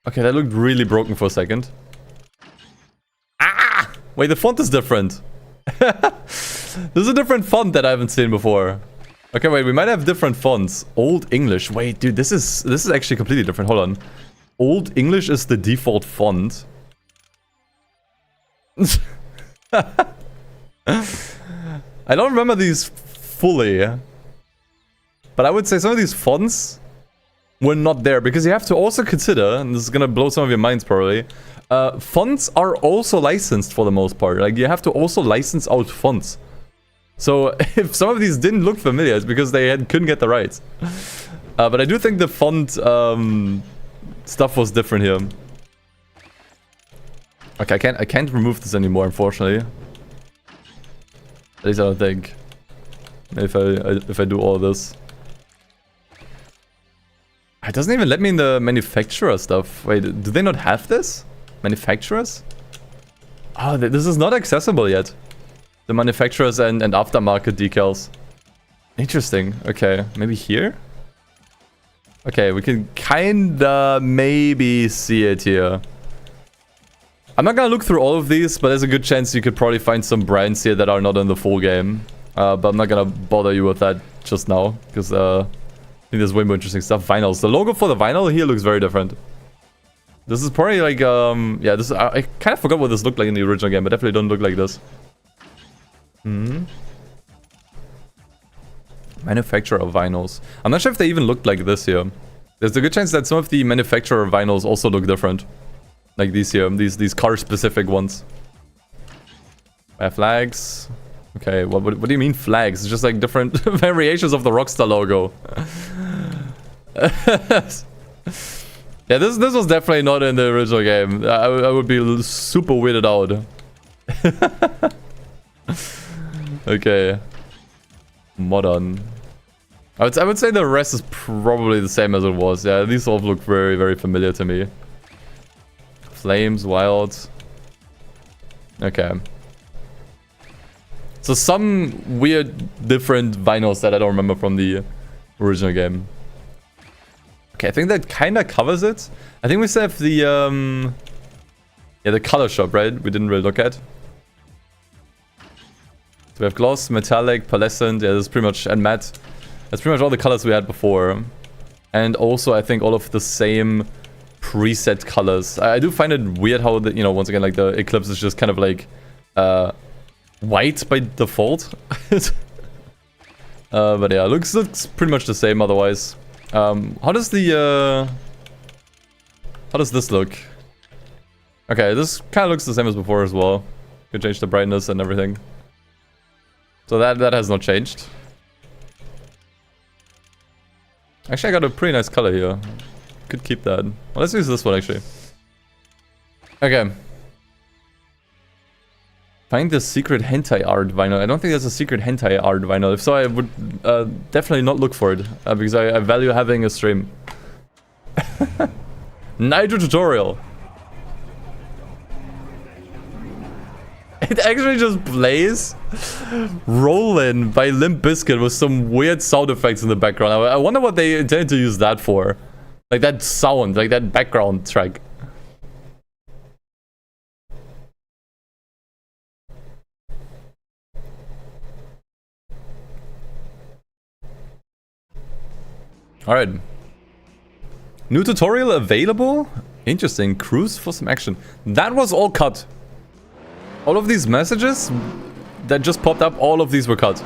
Okay, that looked really broken for a second. Ah! Wait, the font is different. There's a different font that I haven't seen before. Okay, wait, we might have different fonts. Old English. Wait, dude, this is actually completely different. Hold on. Old English is the default font. I don't remember these fully. But I would say some of these fonts were not there. Because you have to also consider, and this is gonna blow some of your minds probably, fonts are also licensed for the most part. Like, you have to also license out fonts. So, if some of these didn't look familiar, it's because they couldn't get the rights. But I do think the font stuff was different here. Okay, I can't remove this anymore, unfortunately. At least I don't think. If I do all this. It doesn't even let me in the manufacturer stuff. Wait, do they not have this? Manufacturers? Oh, this is not accessible yet. The manufacturers and aftermarket decals. Interesting. Okay, maybe here? Okay, we can kinda maybe see it here. I'm not gonna look through all of these, but there's a good chance you could probably find some brands here that are not in the full game. But I'm not gonna bother you with that just now, because I think there's way more interesting stuff. Vinyls. The logo for the vinyl here looks very different. This is probably like, yeah, this I kind of forgot what this looked like in the original game, but definitely don't look like this. Manufacturer of vinyls. I'm not sure if they even looked like this here. There's a good chance that some of the manufacturer vinyls also look different. Like these here, these car-specific ones. Flags. Okay, what do you mean flags? It's just like different variations of the Rockstar logo. Yeah, this was definitely not in the original game. I would be super weirded out. Okay. Modern. I would say the rest is probably the same as it was. Yeah, these all look very, very familiar to me. Flames, wild. Okay. So some weird different vinyls that I don't remember from the original game. Okay, I think that kind of covers it. I think we still have the yeah, the color shop, right? We didn't really look at. So we have gloss, metallic, pearlescent, yeah, that's pretty much, and matte. That's pretty much all the colors we had before. And also, I think all of the same preset colors. I do find it weird how, you know, once again, like the Eclipse is just kind of like white by default. But yeah, looks pretty much the same otherwise. How does this look? Okay, this kind of looks the same as before as well. can change the brightness and everything. So that has not changed. Actually, I got a pretty nice color here. Could keep that. Well, let's use this one actually. Okay. Find the secret hentai art vinyl. I don't think there's a secret hentai art vinyl. If so, I would definitely not look for it. Because I value having a stream. Nitro tutorial. It actually just plays Rollin' by Limp Bizkit with some weird sound effects in the background. I wonder what they intended to use that for. Like that sound, like that background track. Alright. New tutorial available? Interesting. Cruise for some action. That was all cut. All of these messages that just popped up, all of these were cut.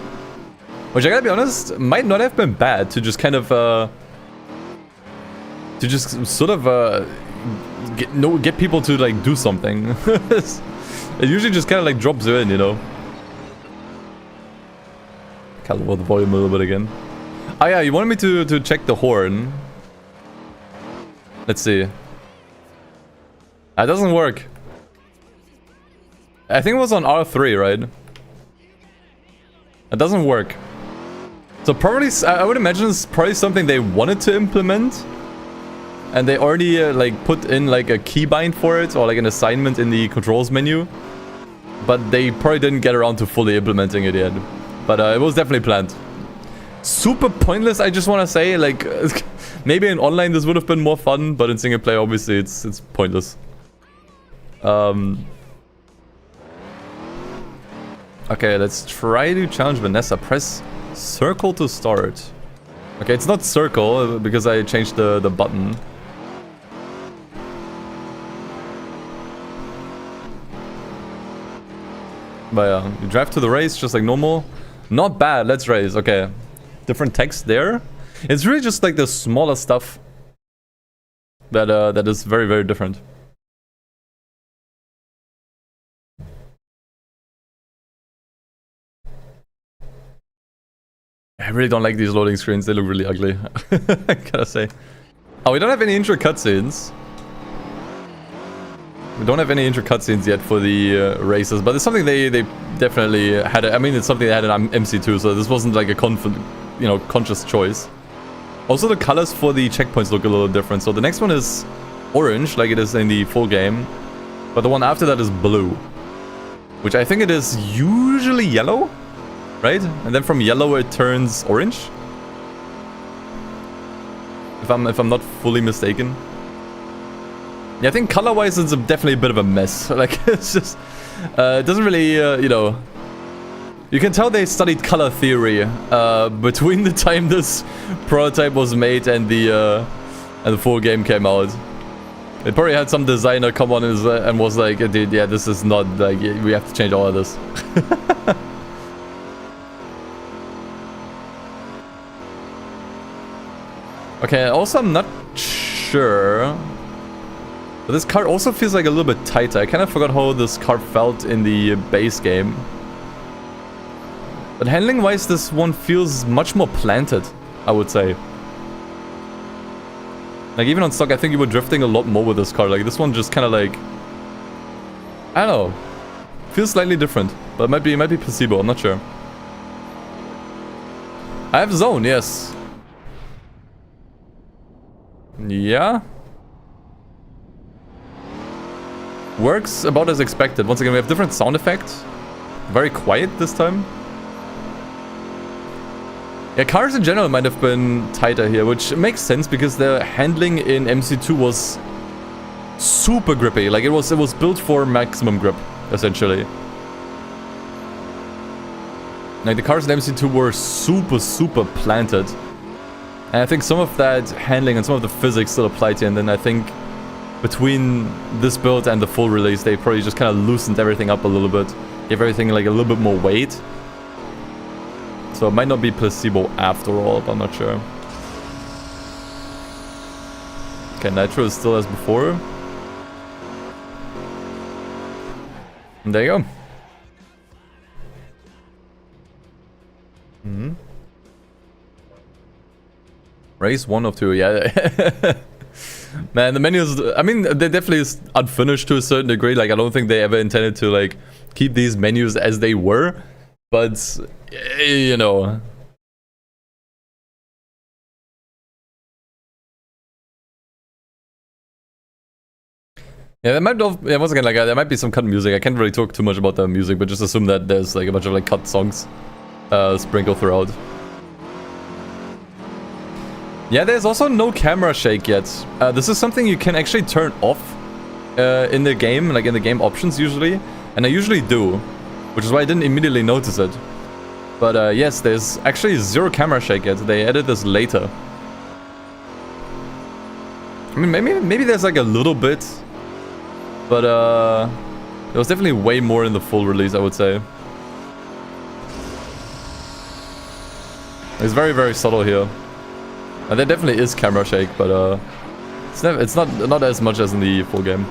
Which I gotta be honest, might not have been bad to just kind of to just sort of get people to like do something. It usually just kind of like drops in, you know. Can't lower the volume a little bit again. Oh yeah, you wanted me to check the horn. Let's see. That doesn't work. I think it was on R3, right? It doesn't work. So probably, I would imagine it's probably something they wanted to implement. And they already like put in like a keybind for it or like an assignment in the controls menu. But they probably didn't get around to fully implementing it yet. But it was definitely planned. Super pointless, I just want to say. Like, maybe in online this would have been more fun, but in single player, obviously, it's pointless. Okay, let's try to challenge Vanessa. Press circle to start. Okay, it's not circle because I changed the button. But yeah, you drive to the race just like normal. Not bad, let's race. Okay. Different text there. It's really just like the smaller stuff that that is very, very different. I really don't like these loading screens. They look really ugly. I gotta say. Oh, we don't have any intro cutscenes. We don't have any intro cutscenes yet for the races, but it's something they definitely had. I mean, it's something they had in MC2, so this wasn't like a conscious choice. Also, the colors for the checkpoints look a little different. So the next one is orange, like it is in the full game, but the one after that is blue, which I think it is usually yellow, right? And then from yellow it turns orange, if I'm not fully mistaken. Yeah, I think color-wise it's definitely a bit of a mess. Like, it's just... it doesn't really, you know... You can tell they studied color theory between the time this prototype was made and the full game came out. They probably had some designer come on and was like, dude, yeah, this is not... like, we have to change all of this. Okay, also I'm not sure... But this car also feels like a little bit tighter. I kind of forgot how this car felt in the base game. But handling-wise, this one feels much more planted, I would say. Like, even on stock, I think you were drifting a lot more with this car. Like, this one just kind of like... I don't know. Feels slightly different. But it might be placebo, I'm not sure. I have zone, yes. Yeah. Works about as expected. Once again, we have different sound effects. Very quiet this time. Yeah, cars in general might have been tighter here, which makes sense because the handling in MC2 was super grippy. Like, it was built for maximum grip, essentially. Like, the cars in MC2 were super planted. And I think some of that handling and some of the physics still applied here, and then I think between this build and the full release, they probably just kind of loosened everything up a little bit. Gave everything like a little bit more weight. So it might not be placebo after all, but I'm not sure. Okay, Nitro is still as before. And there you go. Race 1 of 2, yeah. Man, the menus, I mean, they definitely is unfinished to a certain degree. Like, I don't think they ever intended to, like, keep these menus as they were. But, you know. Yeah, there might, yeah, once again, like, there might be some cut music. I can't really talk too much about the music, but just assume that there's, like, a bunch of, like, cut songs sprinkled throughout. Yeah, there's also no camera shake yet. This is something you can actually turn off in the game, like in the game options usually. And I usually do, which is why I didn't immediately notice it. But yes, there's actually zero camera shake yet. They added this later. I mean, maybe there's like a little bit. But there was definitely way more in the full release, I would say. It's very, very subtle here. And there definitely is camera shake, but it's not as much as in the full game.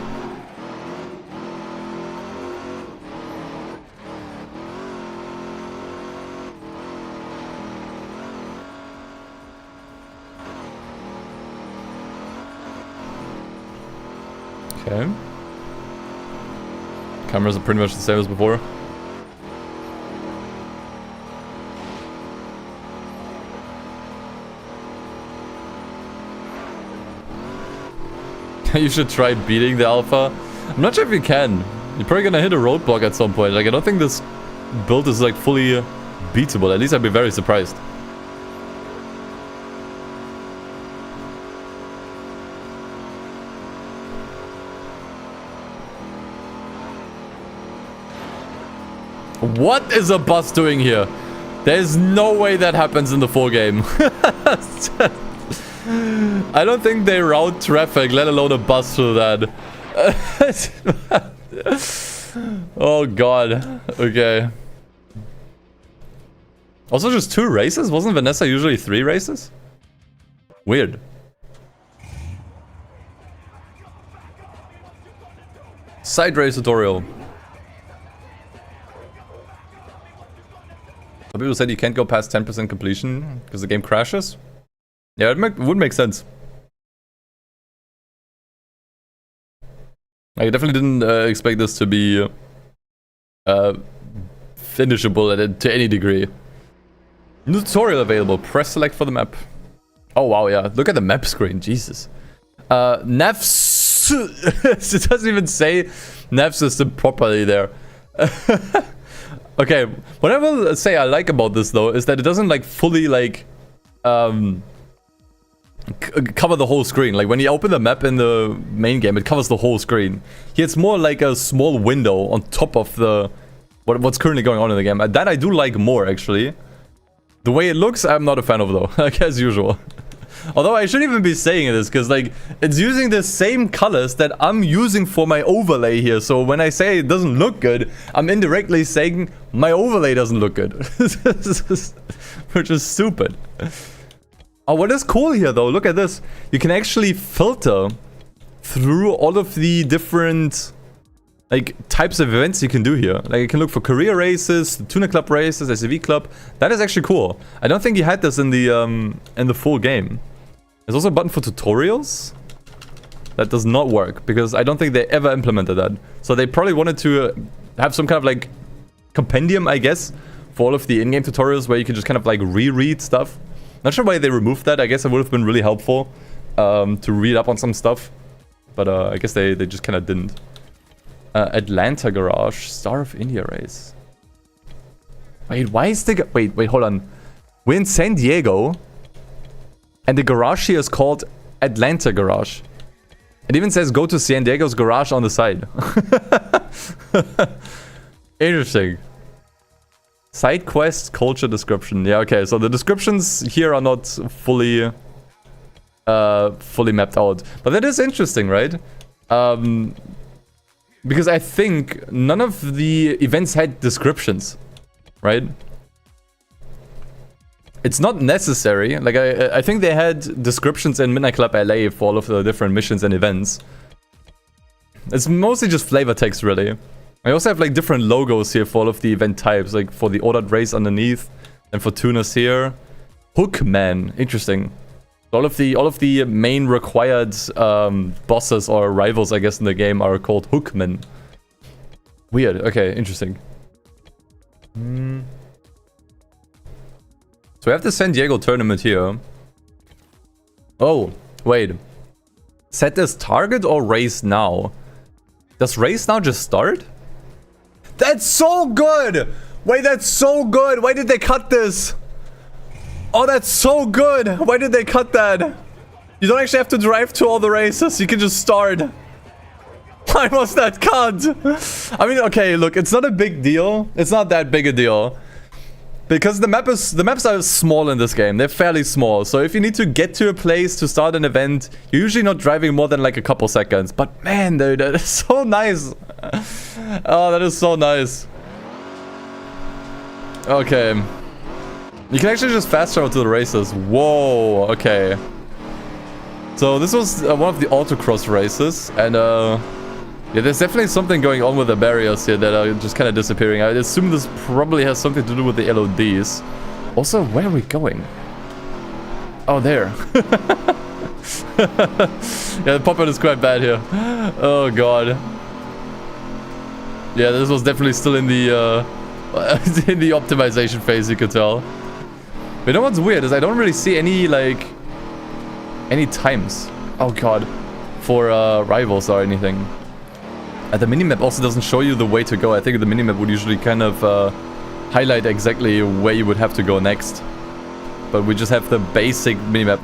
Okay. Cameras are pretty much the same as before. You should try beating the alpha. I'm not sure if you can. You're probably gonna hit a roadblock at some point. Like, I don't think this build is like fully beatable. At least I'd be very surprised. What is a bus doing here? There's no way that happens in the full game. I don't think they route traffic, let alone a bus through that. Oh god. Okay. Also just 2 races? Wasn't Vanessa usually 3 races? Weird. Side race tutorial. Some people said you can't go past 10% completion because the game crashes. Yeah, it would make sense. I definitely didn't expect this to be finishable to any degree. New tutorial available. Press select for the map. Oh wow, yeah. Look at the map screen. Jesus. Nav. It doesn't even say nav system properly there. Okay, what I will say I like about this though is that it doesn't like fully like cover the whole screen. Like when you open the map in the main game, it covers the whole screen. Here it's more like a small window on top of the what's currently going on in the game. That I do like more actually. The way it looks, I'm not a fan of though, like as usual. Although I shouldn't even be saying this because like it's using the same colors that I'm using for my overlay here. So when I say it doesn't look good, I'm indirectly saying my overlay doesn't look good. Which is stupid. Oh, what is cool here though, look at this. You can actually filter through all of the different like types of events you can do here. Like you can look for career races, tuner club races, SUV club. That is actually cool. I don't think you had this in the full game. There's also a button for tutorials. That does not work because I don't think they ever implemented that. So they probably wanted to have some kind of like compendium, I guess, for all of the in-game tutorials where you can just kind of like reread stuff. Not sure why they removed that. I guess it would have been really helpful to read up on some stuff. But I guess they just kind of didn't. Atlanta Garage, Star of India race. Wait, why is the... Wait, hold on. We're in San Diego. And the garage here is called Atlanta Garage. It even says go to San Diego's garage on the side. Interesting. Side quest, culture description. Yeah, okay. So the descriptions here are not fully mapped out. But that is interesting, right? Because I think none of the events had descriptions, right? It's not necessary. Like, I think they had descriptions in Midnight Club LA for all of the different missions and events. It's mostly just flavor text, really. I also have, like, different logos here for all of the event types. Like, for the ordered race underneath. And for tuners here. Hookman. Interesting. All of the main required bosses or rivals, I guess, in the game are called hookmen. Weird. Okay, interesting. So we have the San Diego tournament here. Oh, wait. Set as target or race now? Does race now just start? That's so good! Wait, that's so good! Why did they cut this? Oh, that's so good! Why did they cut that? You don't actually have to drive to all the races. You can just start. Why was that cut? I mean, okay, look, it's not a big deal. It's not that big a deal. Because the maps are small in this game. They're fairly small. So if you need to get to a place to start an event, you're usually not driving more than like a couple seconds. But man, dude, that is so nice. Oh, that is so nice. Okay. You can actually just fast travel to the races. Whoa, okay. So this was one of the autocross races. And yeah, there's definitely something going on with the barriers here that are just kind of disappearing. I assume this probably has something to do with the LODs. Also, where are we going? Oh, there. Yeah, the pop-out is quite bad here. Oh, God. Yeah, this was definitely still in the in the optimization phase, you could tell. But you know what's weird is I don't really see any, like, any times. Oh, God. For rivals or anything. The minimap also doesn't show you the way to go. I think the minimap would usually kind of highlight exactly where you would have to go next. But we just have the basic minimap.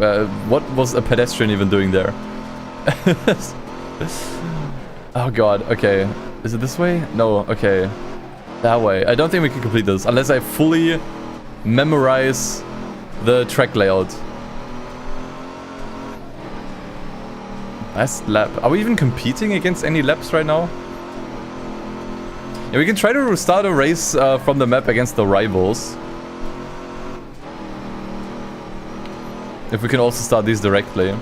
What was a pedestrian even doing there? Oh god, okay. Is it this way? No, okay. That way. I don't think we can complete this unless I fully memorize the track layout. Best lap. Are we even competing against any laps right now? Yeah, we can try to start a race from the map against the rivals. If we can also start these directly.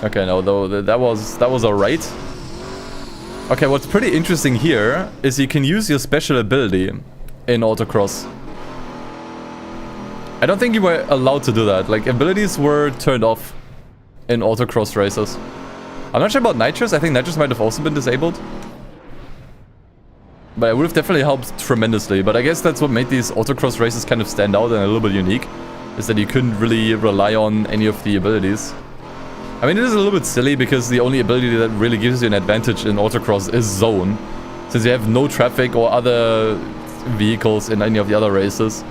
Okay, no, though that was alright. Okay, what's pretty interesting here is you can use your special ability in autocross. I don't think you were allowed to do that. Like, abilities were turned off in autocross races. I'm not sure about nitrous. I think nitrous might have also been disabled. But it would have definitely helped tremendously. But I guess that's what made these autocross races kind of stand out and a little bit unique. Is that you couldn't really rely on any of the abilities. I mean, it is a little bit silly because the only ability that really gives you an advantage in autocross is zone. Since you have no traffic or other vehicles in any of the other races.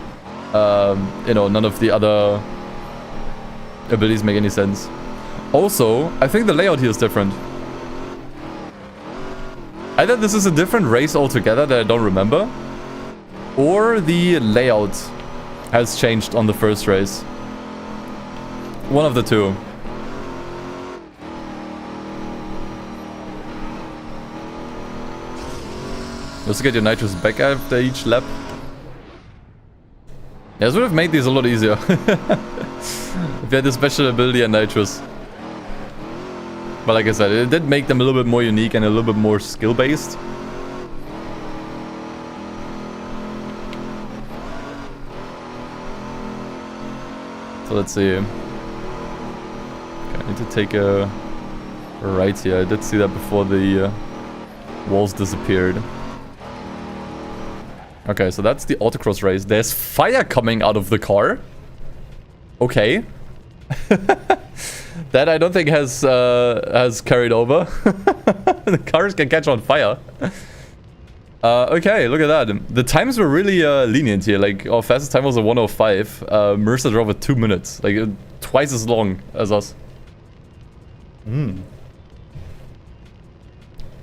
You know, none of the other abilities make any sense. Also, I think the layout here is different. Either this is a different race altogether that I don't remember, or the layout has changed on the first race. One of the two. Let's get your nitrous back after each lap. Yeah, this would have made these a lot easier. If you had the special ability and nitrous. But like I said, it did make them a little bit more unique and a little bit more skill-based. So let's see. Okay, I need to take a right here. I did see that before the walls disappeared. Okay, so that's the autocross race. There's fire coming out of the car. Okay. That I don't think has carried over. The cars can catch on fire. Okay, look at that. The times were really lenient here. Like, our fastest time was a 1:05. Mercer drove at 2 minutes. Like, twice as long as us.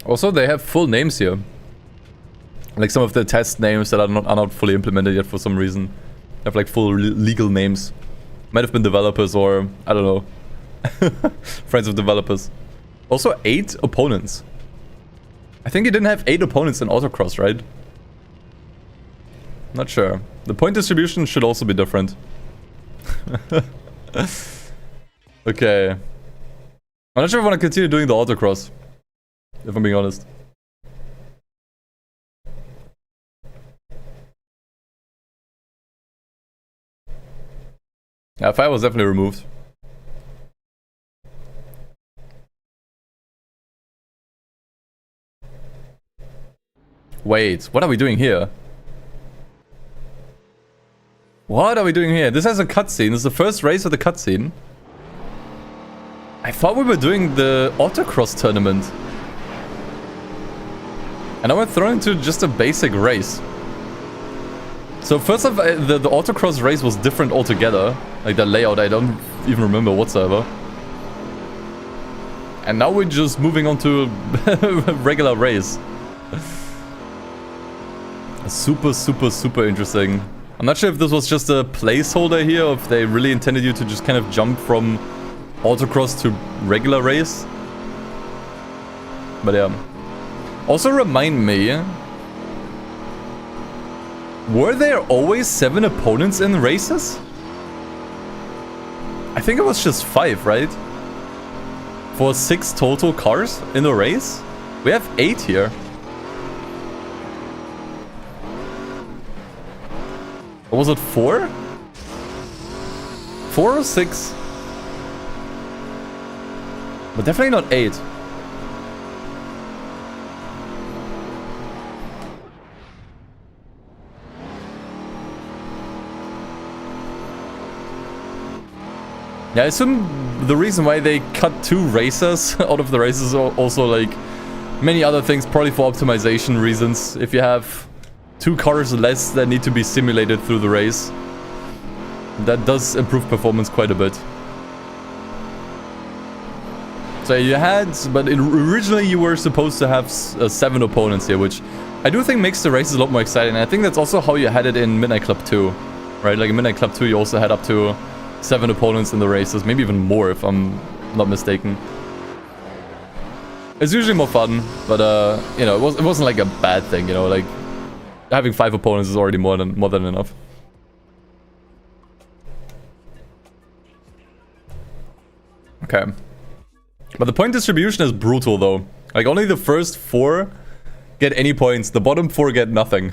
Also, they have full names here. Like, some of the test names that are not fully implemented yet for some reason. Have, like, full legal names. Might have been developers or, I don't know. Friends of developers. Also 8 opponents. I think you didn't have 8 opponents in autocross, right? Not sure. The point distribution should also be different. Okay. I'm not sure if I want to continue doing the autocross. If I'm being honest. Yeah, fire was definitely removed. Wait, what are we doing here? What are we doing here? This has a cutscene. This is the first race of the cutscene. I thought we were doing the autocross tournament. And now we're thrown into just a basic race. So first of the autocross race was different altogether. Like the layout, I don't even remember whatsoever. And now we're just moving on to a regular race. Super, super, super interesting. I'm not sure if this was just a placeholder here, or if they really intended you to just kind of jump from autocross to regular race. But yeah. Also remind me, were there always 7 opponents in races? I think it was just 5, right? For 6 total cars in the race? We have 8 here. Or was it 4? 4 or 6? But definitely not 8. Yeah, I assume the reason why they cut 2 racers out of the races are also like many other things, probably for optimization reasons. If you have 2 cars less that need to be simulated through the race, that does improve performance quite a bit. So you had, but originally you were supposed to have 7 opponents here, which I do think makes the races a lot more exciting. And I think that's also how you had it in Midnight Club 2, right? Like in Midnight Club 2 you also had up to 7 opponents in the races, maybe even more if I'm not mistaken. It's usually more fun, but you know, it wasn't like a bad thing, you know, like having 5 opponents is already more than enough. Okay. But the point distribution is brutal though. Like only the first 4 get any points, the bottom 4 get nothing.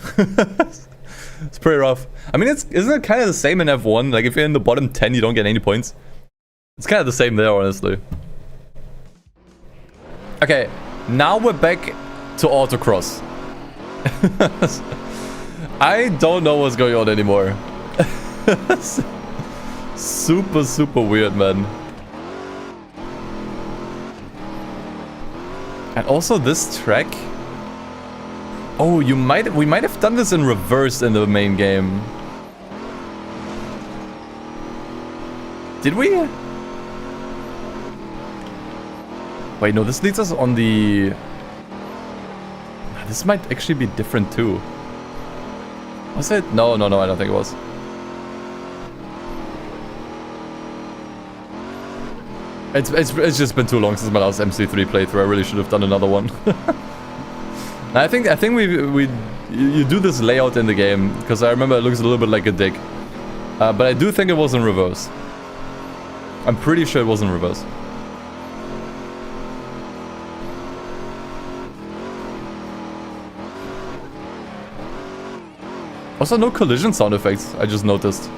It's pretty rough. I mean, isn't it kind of the same in F1? Like if you're in the bottom 10, you don't get any points. It's kind of the same there, honestly. Okay, now we're back to autocross. I don't know what's going on anymore. Super, super weird, man. And also this track. Oh, we might have done this in reverse in the main game. Did we? Wait, no, this leads us on the... This might actually be different too. Was it? No, I don't think it was. It's just been too long since my last MC3 playthrough. I really should have done another one. I think you do this layout in the game because I remember it looks a little bit like a dig, but I do think it was in reverse. I'm pretty sure it was in reverse. Also, no collision sound effects. I just noticed.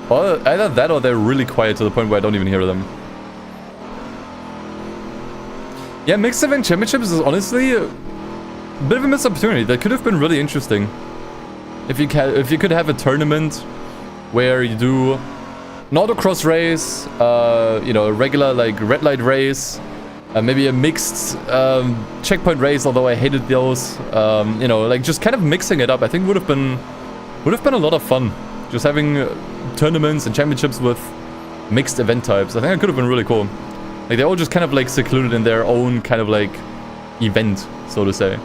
Well, either that or they're really quiet to the point where I don't even hear them. Yeah, mixed event championships is honestly a bit of a missed opportunity. That could have been really interesting. If you could have a tournament where you do an autocross race, you know, a regular like red light race, maybe a mixed checkpoint race. Although I hated those, you know, like just kind of mixing it up. I think would have been a lot of fun. Just having tournaments and championships with mixed event types. I think it could have been really cool. Like they're all just kind of like secluded in their own kind of like event, so to say.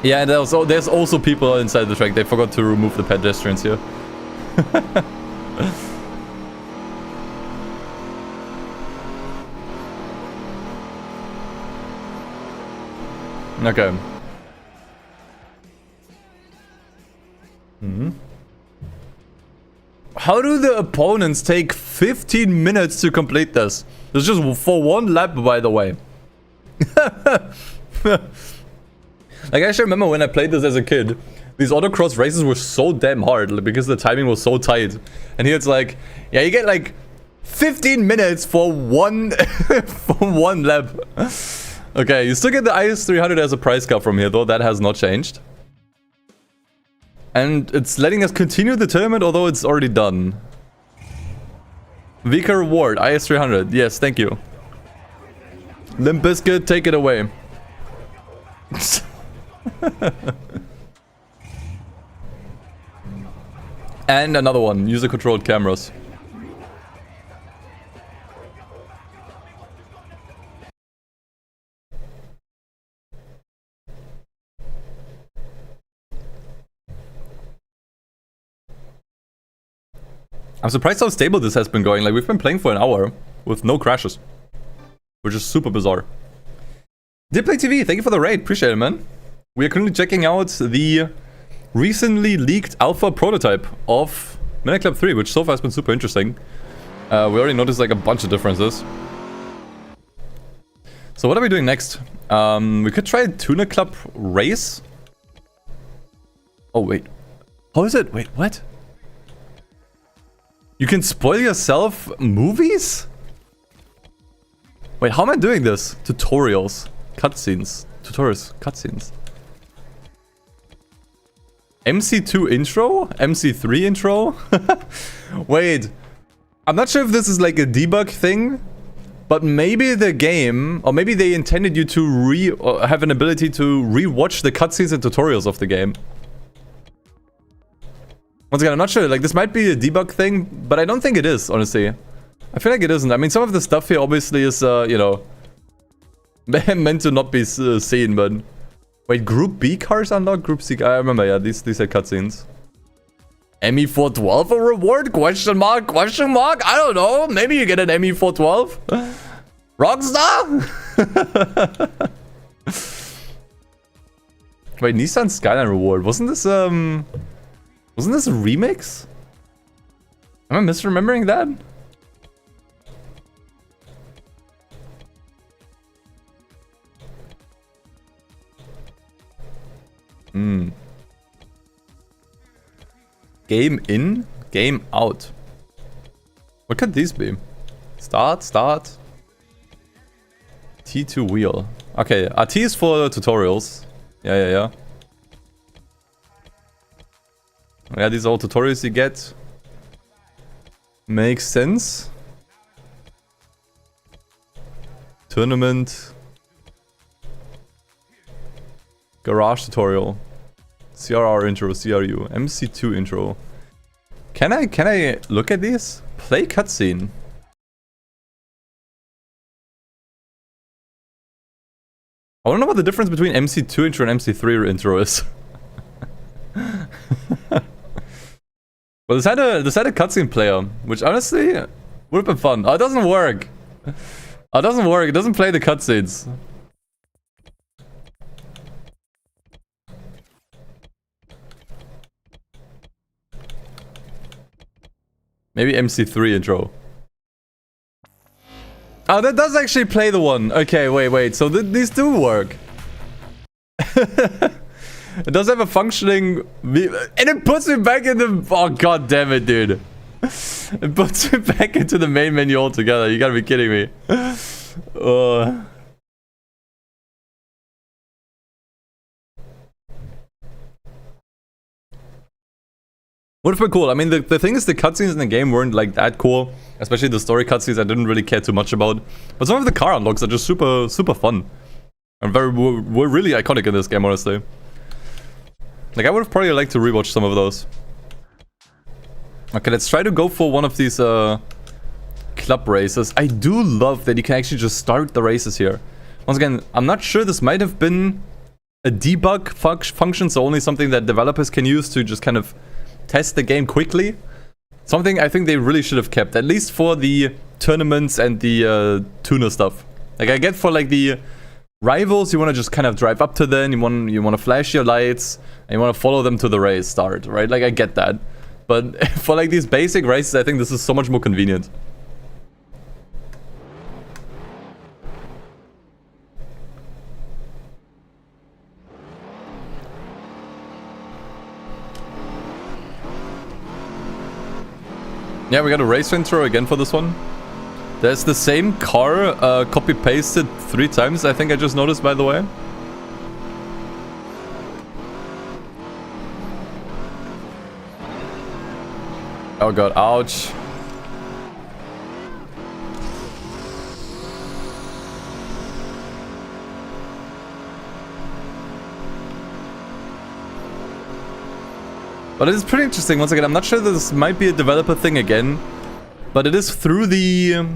Yeah, and there's also people inside the track. They forgot to remove the pedestrians here. Okay. How do the opponents take 15 minutes to complete this? It's just for 1 lap, by the way. Like, I actually remember when I played this as a kid, these autocross races were so damn hard like, because the timing was so tight. And here it's like, yeah, you get like 15 minutes for one for one lap. Okay, you still get the IS300 as a prize car from here, though. That has not changed. And it's letting us continue the tournament, although it's already done. Vika reward, IS300. Yes, thank you. Limp Bizkit, take it away. And another one, user-controlled cameras. I'm surprised how stable this has been going. Like, we've been playing for an hour with no crashes. Which is super bizarre. Didplay TV, thank you for the raid. Appreciate it, man. We are currently checking out the recently leaked alpha prototype of Midnight Club 3, which so far has been super interesting. We already noticed like a bunch of differences. So what are we doing next? We could try a Tuna Club race. Oh, wait. How is it? Wait, what? You can spoil yourself movies? Wait, how am I doing this? Tutorials. Cutscenes. Tutorials. Cutscenes. MC2 intro? MC3 intro? Wait. I'm not sure if this is like a debug thing. But maybe the game, or maybe they intended you to have an ability to re-watch the cutscenes and tutorials of the game. Once again, I'm not sure, like this might be a debug thing, but I don't think it is, honestly. I feel like it isn't. I mean, some of the stuff here obviously is, you know, meant to not be seen, but... Wait, Group B cars unlocked? Group C... I remember, yeah, these are cutscenes. ME412 a reward? Question mark? Question mark? I don't know. Maybe you get an ME412. Rockstar? Wait, Nissan Skyline reward. Wasn't this a remix? Am I misremembering that? Game in, game out. What could these be? Start. T2 wheel. Okay, RT is for tutorials. Yeah. Yeah, these are all tutorials you get. Makes sense. Tournament. Garage tutorial. CRR intro, CRU. MC2 intro. Can I look at these? Play cutscene. I don't know what the difference between MC2 intro and MC3 intro is. Well, this had a cutscene player, which honestly would have been fun. Oh, it doesn't work. Oh, it doesn't work. It doesn't play the cutscenes. Maybe MC3 intro. Oh, that does actually play the one. Okay, wait. So these do work. It does have a functioning... And it puts me back in the... Oh, god damn it, dude. It puts me back into the main menu altogether. You gotta be kidding me. Would have been cool. I mean, the thing is, the cutscenes in the game weren't like that cool. Especially the story cutscenes I didn't really care too much about. But some of the car unlocks are just super fun. And were really iconic in this game, honestly. Like, I would have probably liked to rewatch some of those. Okay, let's try to go for one of these club races. I do love that you can actually just start the races here. Once again, I'm not sure, this might have been a debug function, so only something that developers can use to just kind of test the game quickly. Something I think they really should have kept, at least for the tournaments and the tuner stuff. Like, I get for like the rivals, you want to just kind of drive up to them, you want to flash your lights, and you want to follow them to the race start, right? Like, I get that. But for like these basic races, I think this is so much more convenient. Yeah, we got a race intro again for this one. There's the same car copy-pasted 3 times, I think I just noticed, by the way. Oh god, ouch. But it is pretty interesting. Once again, I'm not sure this might be a developer thing again, but it is through the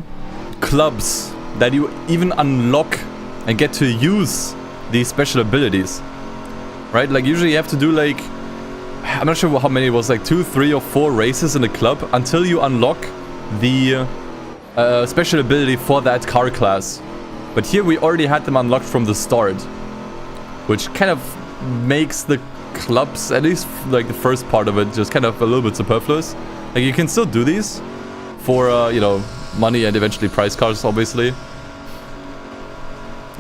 clubs that you even unlock and get to use these special abilities. Right? Like usually you have to do like, I'm not sure how many it was, like 2, 3 or 4 races in a club until you unlock the special ability for that car class. But here we already had them unlocked from the start, which kind of makes the clubs, at least like the first part of it, just kind of a little bit superfluous. Like you can still do these for, you know, money and eventually prize cars, obviously.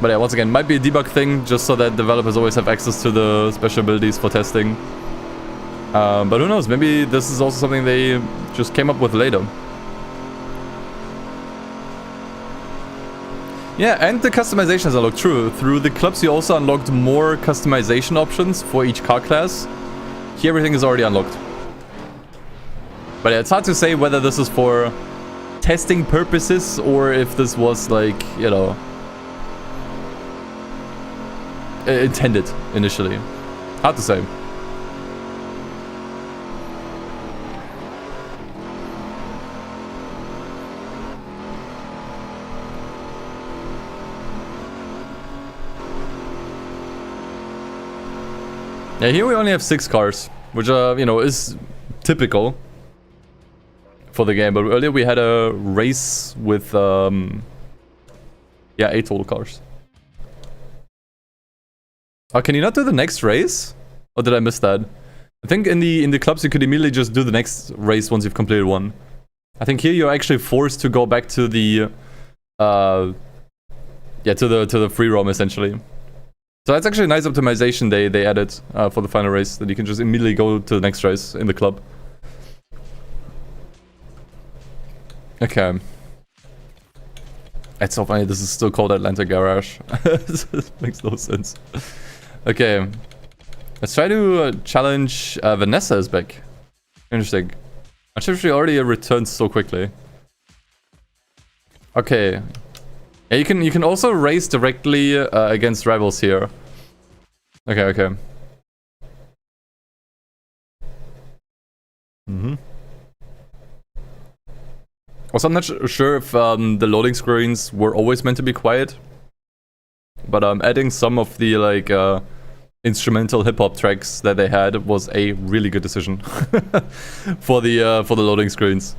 But yeah, once again, might be a debug thing, just so that developers always have access to the special abilities for testing. But who knows, maybe this is also something they just came up with later. Yeah, and the customizations unlocked, true. Through the clubs you also unlocked more customization options for each car class. Here everything is already unlocked. But yeah, it's hard to say whether this is for testing purposes or if this was like, you know, intended initially. Hard to say. Yeah, here we only have 6 cars, which, you know, is typical for the game. But earlier we had a race with, yeah, 8 total cars. Oh, can you not do the next race? Or did I miss that? I think in the clubs you could immediately just do the next race once you've completed one. I think here you're actually forced to go back to the, yeah, to the free roam essentially. So that's actually a nice optimization they added for the final race, that you can just immediately go to the next race in the club. Okay. It's so funny, this is still called Atlanta Garage. This makes no sense. Okay. Let's try to challenge Vanessa is back. Interesting. I'm sure she already returned so quickly. Okay. Yeah, you can also race directly against rivals here. Okay, okay. Also, I'm not sure if the loading screens were always meant to be quiet, but adding some of the like instrumental hip hop tracks that they had was a really good decision for the loading screens.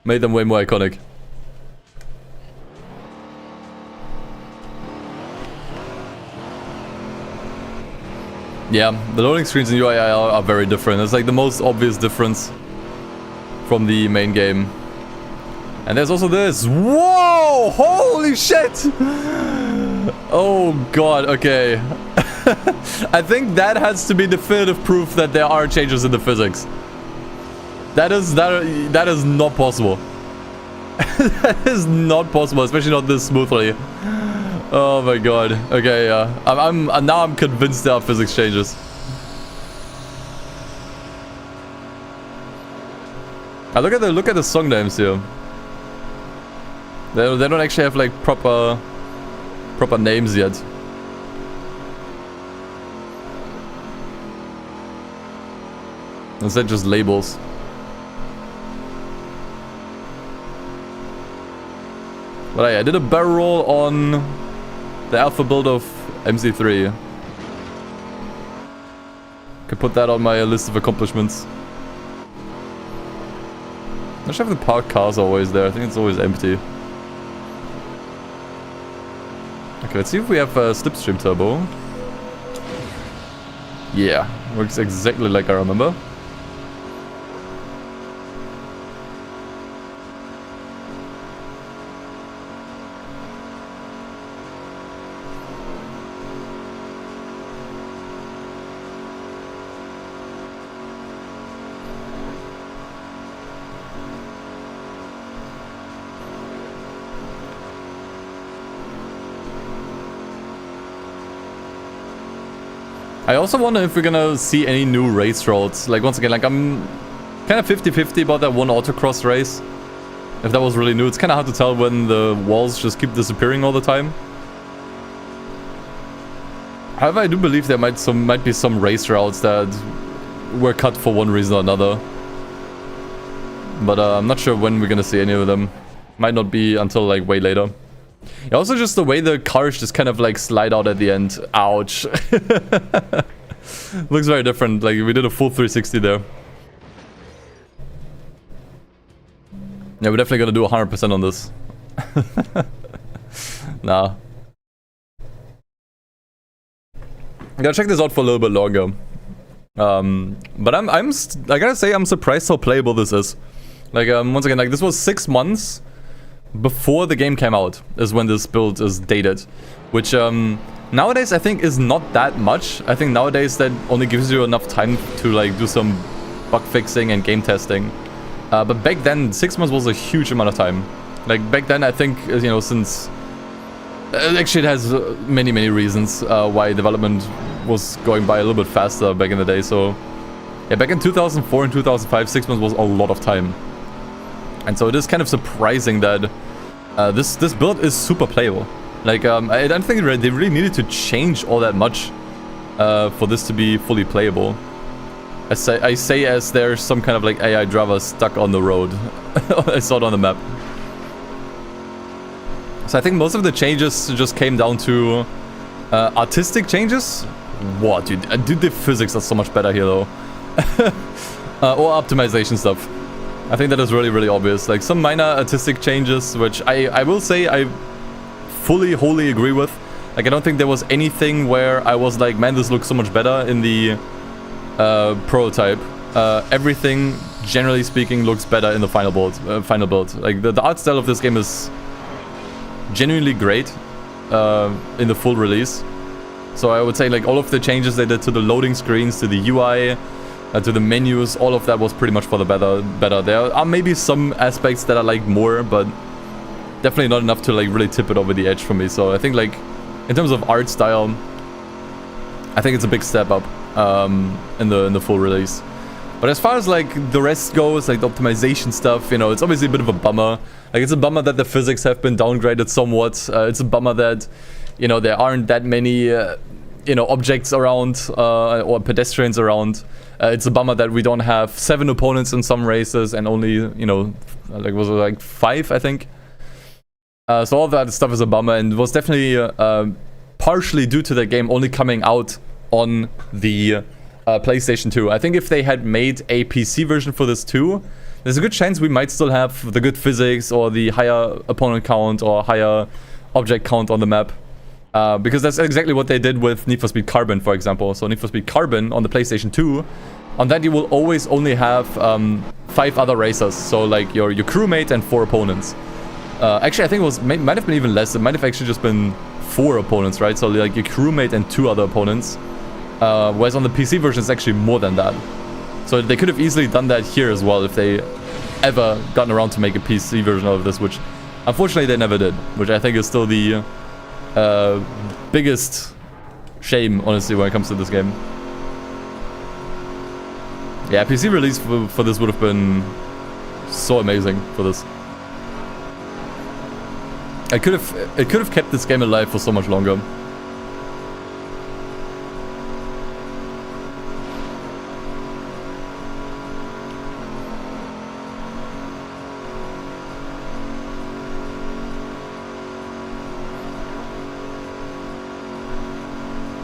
Made them way more iconic. Yeah, the loading screens in UI are very different. It's like the most obvious difference from the main game. And there's also this. Whoa! Holy shit! Oh god, okay. I think that has to be definitive proof that there are changes in the physics. That is not possible. That is not possible, especially not this smoothly. Oh my god. Okay, yeah. I'm convinced there are physics changes. Look at the song names here. They don't actually have like proper names yet. Instead just labels. But I did a barrel roll on the alpha build of MC3. Could put that on my list of accomplishments. Not sure if the parked cars are always there. I think it's always empty. Okay, let's see if we have a slipstream turbo. Yeah, works exactly like I remember. I also wonder if we're gonna see any new race roads. Like, once again, like, I'm kind of 50-50 about that one autocross race. If that was really new. It's kind of hard to tell when the walls just keep disappearing all the time. However, I do believe there might be some race routes that were cut for one reason or another. But I'm not sure when we're gonna see any of them. Might not be until like way later. Yeah, also just the way the cars just kind of like slide out at the end. Ouch. Looks very different. Like we did a full 360 there. Yeah, we're definitely gonna do 100% on this. Nah. I gotta check this out for a little bit longer. But I gotta say I'm surprised how playable this is. Like once again, like this was 6 months before the game came out is when this build is dated, which nowadays I think is not that much. I think nowadays that only gives you enough time to like do some bug fixing and game testing. But back then 6 months was a huge amount of time. Like back then I think, you know, since actually it has many reasons why development was going by a little bit faster back in the day. So yeah, back in 2004 and 2005, 6 months was a lot of time. And so it is kind of surprising that this build is super playable. Like I don't think they really needed to change all that much for this to be fully playable. I say as there's some kind of like AI driver stuck on the road. I saw it on the map. So I think most of the changes just came down to artistic changes. What, dude? Dude, the physics are so much better here, though. Or optimization stuff. I think that is really obvious. Like some minor artistic changes, which I will say I wholly agree with. Like I don't think there was anything where I was like, man, this looks so much better in the prototype. Everything, generally speaking, looks better in the final build. Like the art style of this game is genuinely great in the full release. So I would say like all of the changes they did to the loading screens, to the UI, to the menus, all of that was pretty much for the better. There are maybe some aspects that I like more, but definitely not enough to like really tip it over the edge for me. So I think like in terms of art style, I think it's a big step up in the full release. But as far as like the rest goes, like the optimization stuff, you know, it's obviously a bit of a bummer. Like it's a bummer that the physics have been downgraded somewhat. It's a bummer that, you know, there aren't that many, you know, objects around or pedestrians around. It's a bummer that we don't have 7 opponents in some races and only, you know, like was it like 5, I think. So all that stuff is a bummer and was definitely partially due to the game only coming out on the PlayStation 2. I think if they had made a PC version for this too, there's a good chance we might still have the good physics or the higher opponent count or higher object count on the map. Because that's exactly what they did with Need for Speed Carbon, for example. So Need for Speed Carbon on the PlayStation 2, on that you will always only have 5 other racers. So like your crewmate and 4 opponents. Actually, I think it was might have been even less. It might have actually just been 4 opponents, right? So like your crewmate and 2 other opponents. Whereas on the PC version, it's actually more than that. So they could have easily done that here as well if they ever gotten around to make a PC version of this, which unfortunately they never did. Which I think is still the biggest shame, honestly, when it comes to this game. Yeah, PC release for this would have been so amazing for this. It could have kept this game alive for so much longer.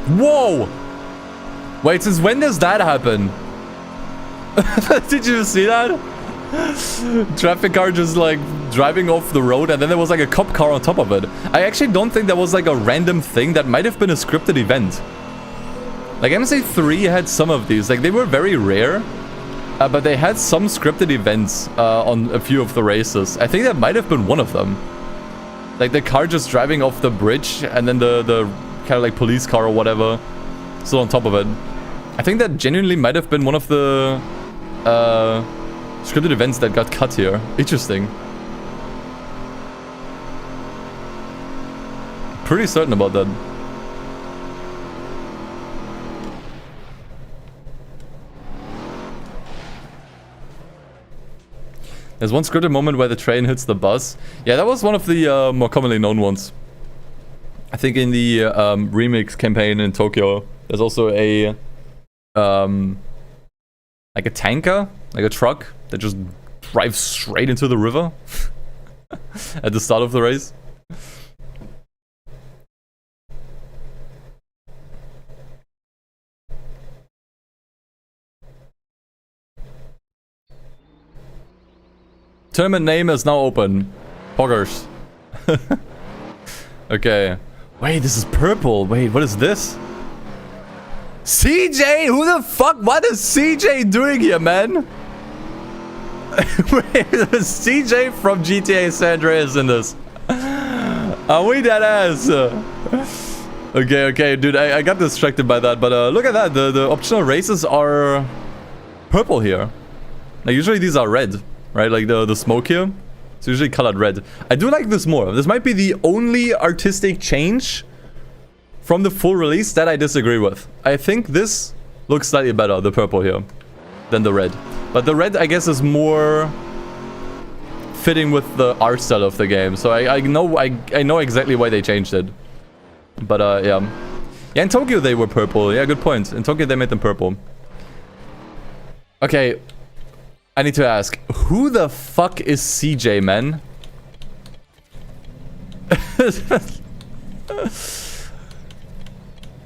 Whoa! Wait, since when does that happen? Did you see that? Traffic car just like driving off the road and then there was like a cop car on top of it. I actually don't think that was like a random thing. That might have been a scripted event. Like MSA3 had some of these. Like they were very rare. But they had some scripted events on a few of the races. I think that might have been one of them. Like the car just driving off the bridge and then the kind of like police car or whatever still on top of it. I think that genuinely might have been one of the scripted events that got cut here. Interesting. Pretty certain about that. There's one scripted moment where the train hits the bus. Yeah, that was one of the more commonly known ones. I think in the remix campaign in Tokyo, there's also a like a tanker, like a truck that just drives straight into the river at the start of the race. Tournament name is now open. Poggers. Okay. Wait, this is purple. Wait, what is this? CJ? Who the fuck? What is CJ doing here, man? Wait, is CJ from GTA San Andreas in this? Are we that ass? Okay, dude, I got distracted by that, but look at that. The optional races are purple here. Like, usually these are red, right? Like the smoke here. It's usually colored red. I do like this more. This might be the only artistic change from the full release that I disagree with. I think this looks slightly better, the purple here, than the red. But the red, I guess, is more fitting with the art style of the game. So I know exactly why they changed it. But yeah. Yeah, in Tokyo they were purple. Yeah, good point. In Tokyo they made them purple. Okay. I need to ask, who the fuck is CJ, man?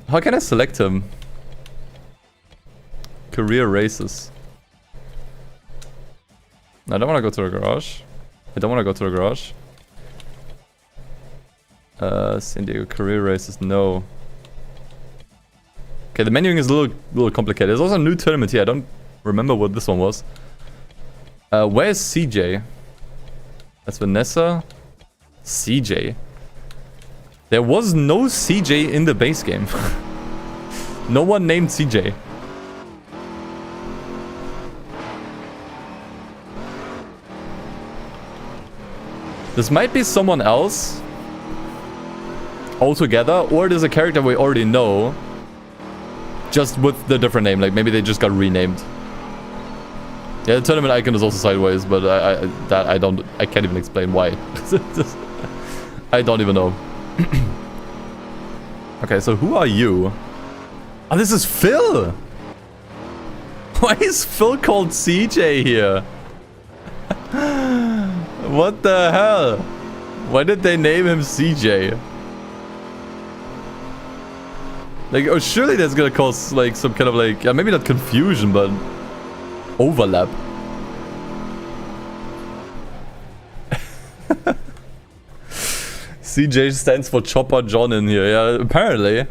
How can I select him? Career races. No, I don't want to go to the garage. I don't want to go to the garage. San Diego career races, no. Okay, the menuing is a little complicated. There's also a new tournament here. I don't remember what this one was. Where's CJ? That's Vanessa. CJ. There was no CJ in the base game. No one named CJ. This might be someone else altogether, or there's a character we already know, just with the different name. Like maybe they just got renamed. Yeah, the tournament icon is also sideways, but I can't even explain why. I don't even know. Okay, so who are you? Oh, this is Phil! Why is Phil called CJ here? What the hell? Why did they name him CJ? Like, oh, surely that's gonna cause, like, some kind of, like, maybe not confusion, but overlap. CJ stands for Chopper John in here, yeah, apparently.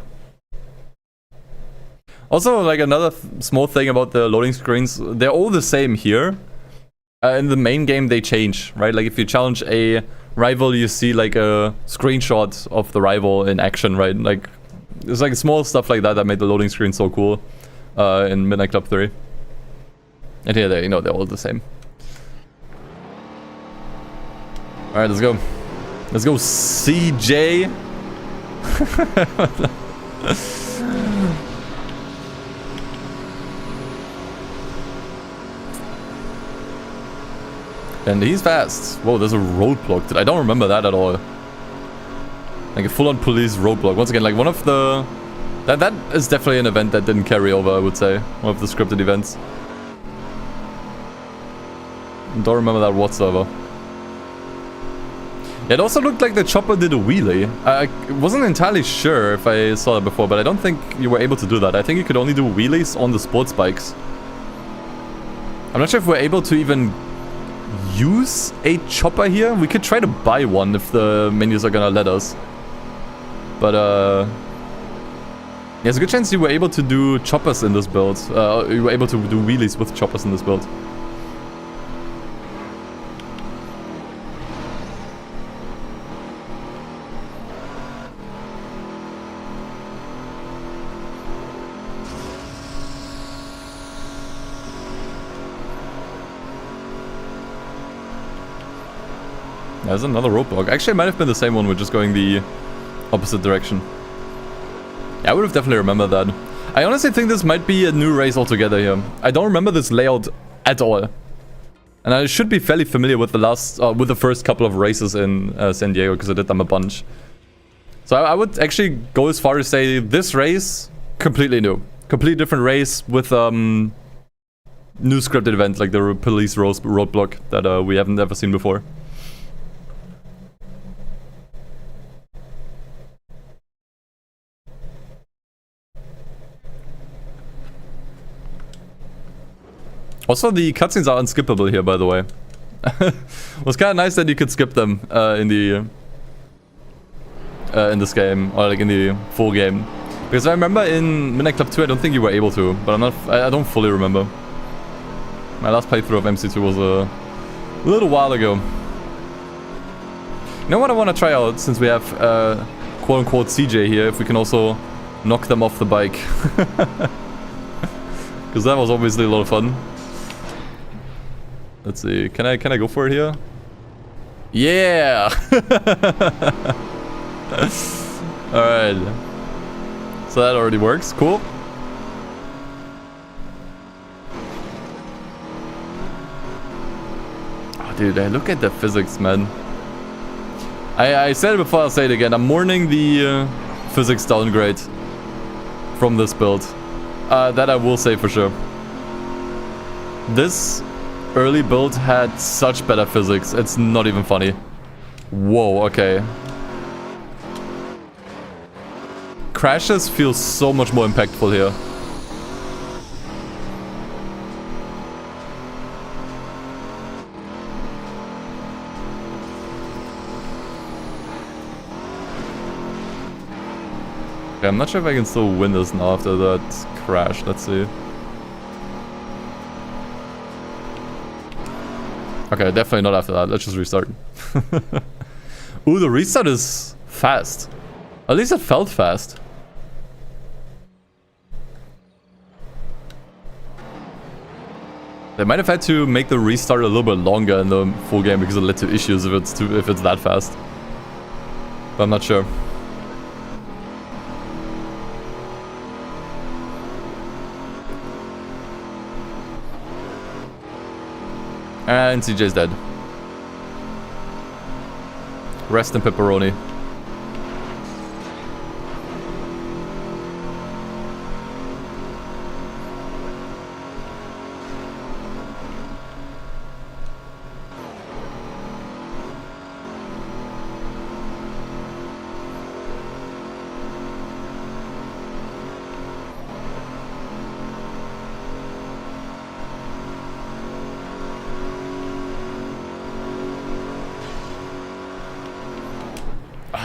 Also, like, another small thing about the loading screens, they're all the same here. In the main game, they change, right? Like, if you challenge a rival, you see, like, a screenshot of the rival in action, right? Like, there's, like, small stuff like that that made the loading screen so cool in Midnight Club 3. And here, you know, they're all the same. Alright, let's go. Let's go, CJ. And he's fast. Whoa, there's a roadblock. I don't remember that at all. Like a full-on police roadblock. Once again, like one of the... That is definitely an event that didn't carry over, I would say. One of the scripted events. Don't remember that whatsoever. It also looked like the chopper did a wheelie. I wasn't entirely sure if I saw that before, but I don't think you were able to do that. I think you could only do wheelies on the sports bikes. I'm not sure if we're able to even use a chopper here. We could try to buy one if the menus are gonna let us. But, there's a good chance you were able to do choppers in this build. You were able to do wheelies with choppers in this build. There's another roadblock. Actually, it might have been the same one. We're just going the opposite direction. Yeah, I would have definitely remembered that. I honestly think this might be a new race altogether here. I don't remember this layout at all. And And I should be fairly familiar with the first couple of races in San Diego, because I did them a bunch. So I would actually go as far as say this race, completely new. Completely different race with new scripted event, like the police roadblock that we haven't ever seen before. Also, the cutscenes are unskippable here, by the way. It was kind of nice that you could skip them in this game, or like in the full game. Because I remember in Midnight Club 2, I don't think you were able to, but I don't fully remember. My last playthrough of MC2 was a little while ago. You know what I want to try out, since we have quote-unquote CJ here, if we can also knock them off the bike. Because that was obviously a lot of fun. Let's see, can I go for it here? Yeah! Alright. So that already works, cool. Oh dude, look at the physics, man. I said it before, I'll say it again. I'm mourning the physics downgrade from this build. That I will say for sure. This early build had such better physics, it's not even funny. Whoa, okay. Crashes feel so much more impactful here. Okay, I'm not sure if I can still win this now after that crash. Let's see. Okay, definitely not after that. Let's just restart. Ooh, the restart is fast. At least it felt fast. They might have had to make the restart a little bit longer in the full game because it led to issues if it's that fast. But I'm not sure. And CJ's dead. Rest in pepperoni.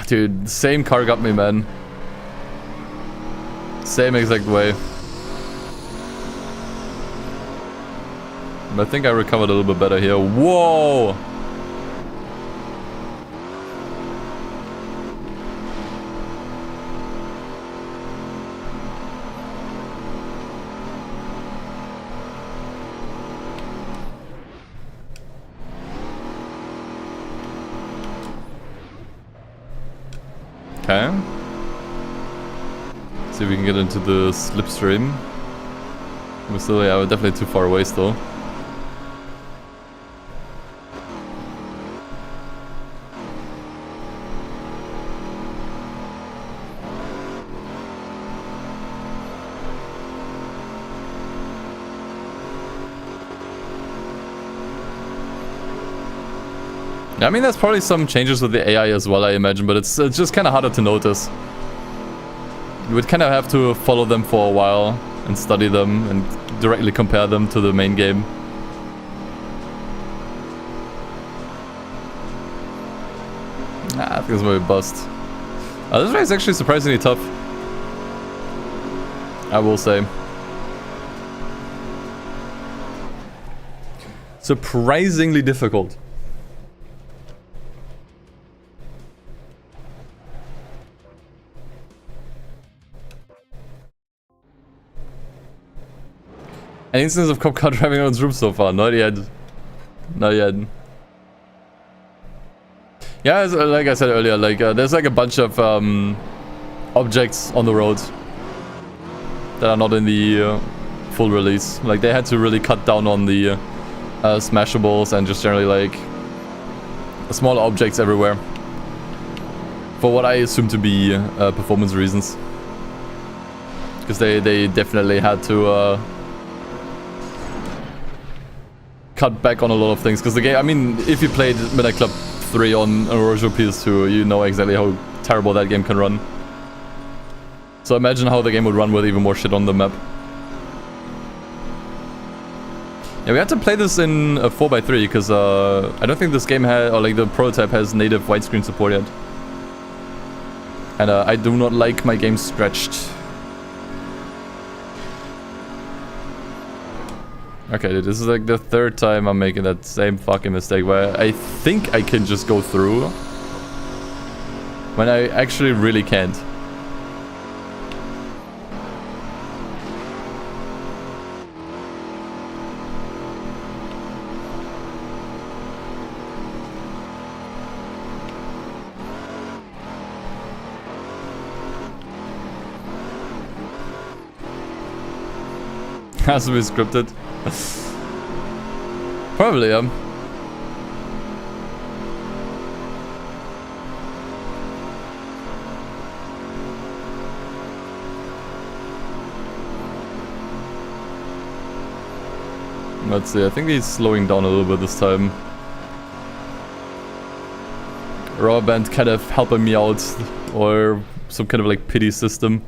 Dude, same car got me, man. Same exact way. But I think I recovered a little bit better here. Whoa! Okay. See if we can get into the slipstream. We're still, yeah, we're definitely too far away still. I mean, there's probably some changes with the AI as well, I imagine, but it's just kind of harder to notice. You would kind of have to follow them for a while and study them and directly compare them to the main game. I think it's maybe a bust. This race is actually surprisingly tough, I will say. Surprisingly difficult. An instance of cop car driving on its roof so far? Not yet. Not yet. Yeah, like I said earlier, like there's like a bunch of objects on the road that are not in the full release. Like they had to really cut down on the smashables and just generally like small objects everywhere. For what I assume to be performance reasons. Because they definitely had to cut back on a lot of things. Because the game, I mean, if you played Midnight Club 3 on original PS2, you know exactly how terrible that game can run. So imagine how the game would run with even more shit on the map. Yeah, we had to play this in a 4x3 because I don't think this game had, or like the prototype has native widescreen support yet. And I do not like my game stretched. Okay, dude, this is like the third time I'm making that same fucking mistake where I think I can just go through when I actually really can't. Has to be scripted. Probably, Let's see, I think he's slowing down a little bit this time. Rubber band kind of helping me out, or some kind of like pity system.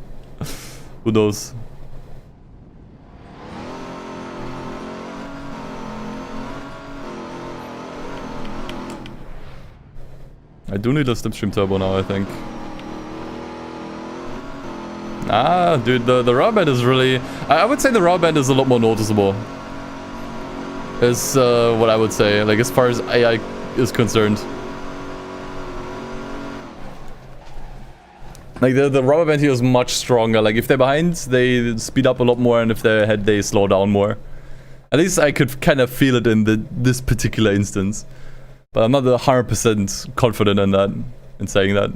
Who knows? I do need a slipstream turbo now, I think. Ah, dude, the raw band is really... I would say the raw band is a lot more noticeable. Is what I would say, like as far as AI is concerned. Like the rubber band here is much stronger. Like if they're behind, they speed up a lot more, and if they're ahead, they slow down more. At least I could kind of feel it in this particular instance. But I'm not 100% confident in that, in saying that.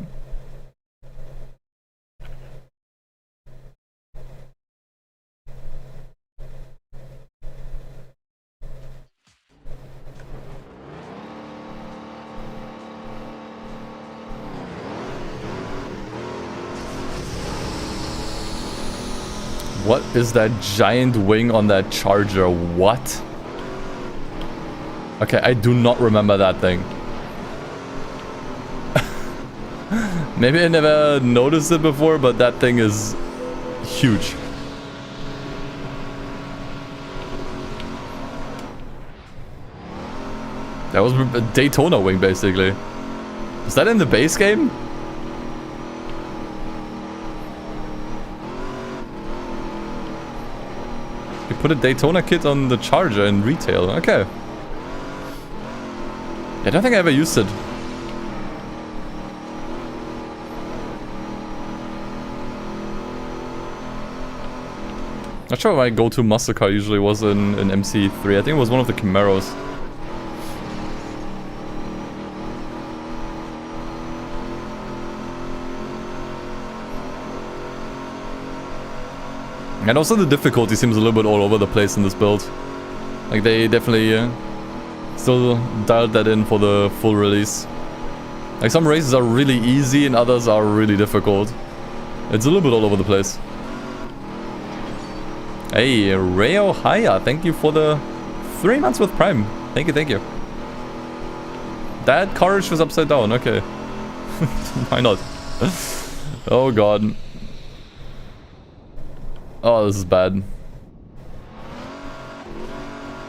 What is that giant wing on that charger? What? Okay, I do not remember that thing. Maybe I never noticed it before, but that thing is huge. That was a Daytona wing, basically. Is that in the base game? You put a Daytona kit on the Charger in retail. Okay. I don't think I ever used it. Not sure my go-to muscle car usually was in MC3. I think it was one of the Camaros. And also the difficulty seems a little bit all over the place in this build. Like they definitely still dialed that in for the full release. Like some races are really easy and others are really difficult. It's a little bit all over the place. Hey, Rayo Haya, thank you for the 3 months with Prime. Thank you, thank you. That carriage was upside down, okay. Why not? Oh god. Oh, this is bad.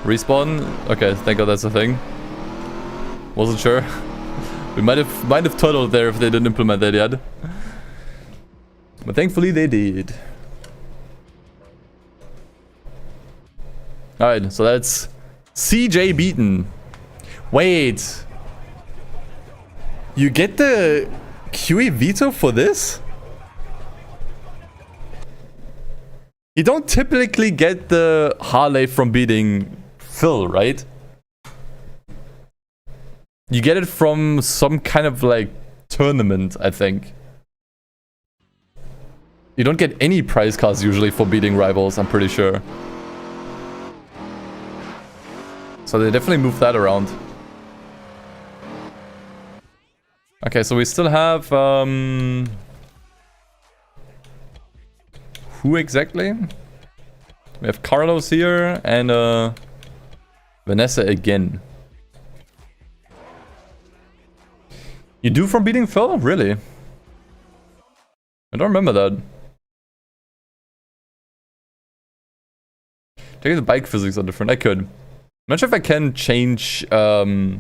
Respawn? Okay, thank god that's a thing. Wasn't sure. We might have turtled there if they didn't implement that yet. But thankfully they did. Alright, so that's CJ beaten. Wait. You get the QE veto for this? You don't typically get the Harley from beating Phil, right? You get it from some kind of like tournament, I think. You don't get any prize cards usually for beating rivals, I'm pretty sure. So they definitely moved that around. Okay, so we still have... who exactly? We have Carlos here and Vanessa again. You do from beating Phil? Really? I don't remember that. I think the bike physics are different. I could. I'm not sure if I can change cars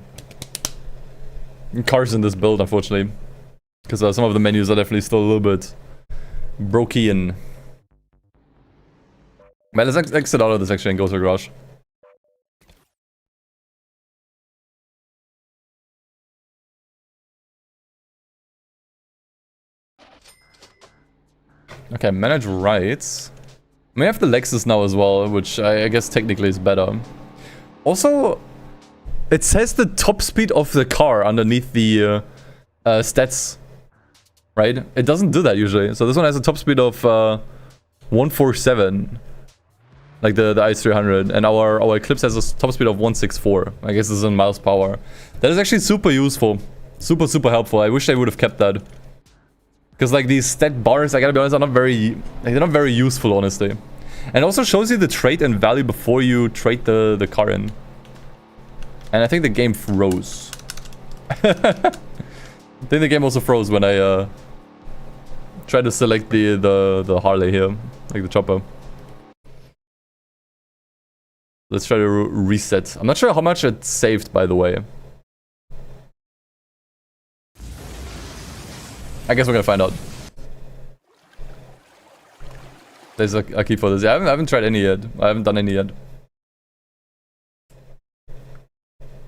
in this build, unfortunately. Because some of the menus are definitely still a little bit broken. Man, let's exit out of this actually and go to the garage. Okay, manage rights. We have the Lexus now as well, which I guess technically is better. Also, it says the top speed of the car underneath the stats. Right? It doesn't do that usually. So this one has a top speed of 147. Like the IS300, and our Eclipse has a top speed of 164. I guess this is in miles per hour. That is actually super useful. Super helpful. I wish they would have kept that. Because like these stat bars, I gotta be honest, are not very... Like, they're not very useful, honestly. And it also shows you the trait and value before you trade the car in. And I think the game froze. I think the game also froze when I tried to select the Harley here. Like the chopper. Let's try to reset. I'm not sure how much it saved, by the way. I guess we're gonna find out. There's a key for this. Yeah, I haven't tried any yet. I haven't done any yet.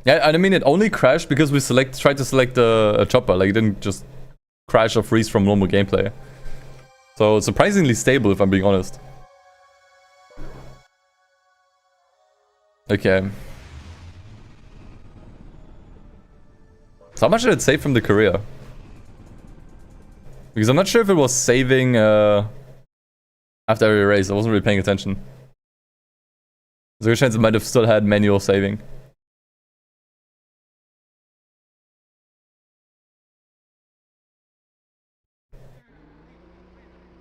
Yeah, I mean, it only crashed because we tried to select a chopper. Like, it didn't just crash or freeze from normal gameplay. So, it's surprisingly stable, if I'm being honest. Okay. So how much did it save from the career? Because I'm not sure if it was saving after every race. I wasn't really paying attention. There's a good chance it might have still had manual saving.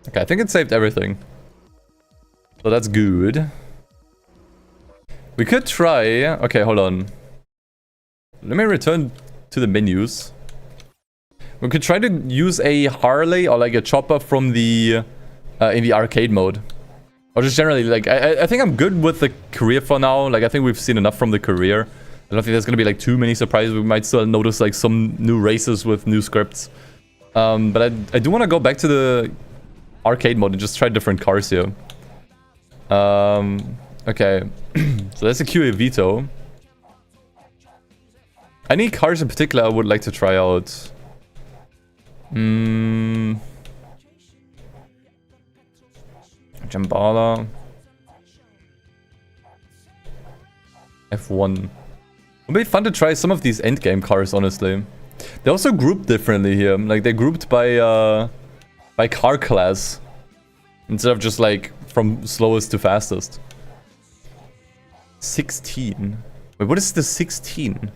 Okay, I think it saved everything. So that's good. We could try... Okay, hold on. Let me return to the menus. We could try to use a Harley or like a chopper from the... in the arcade mode. Or just generally, like, I think I'm good with the career for now. Like, I think we've seen enough from the career. I don't think there's gonna be like too many surprises. We might still notice like some new races with new scripts. But I do want to go back to the arcade mode and just try different cars here. Okay. So that's a QA veto. Any cars in particular I would like to try out? Jambala. F1. It would be fun to try some of these endgame cars, honestly. They're also grouped differently here. Like, they're grouped by car class. Instead of just, like, from slowest to fastest. 16. Wait, what is the 16?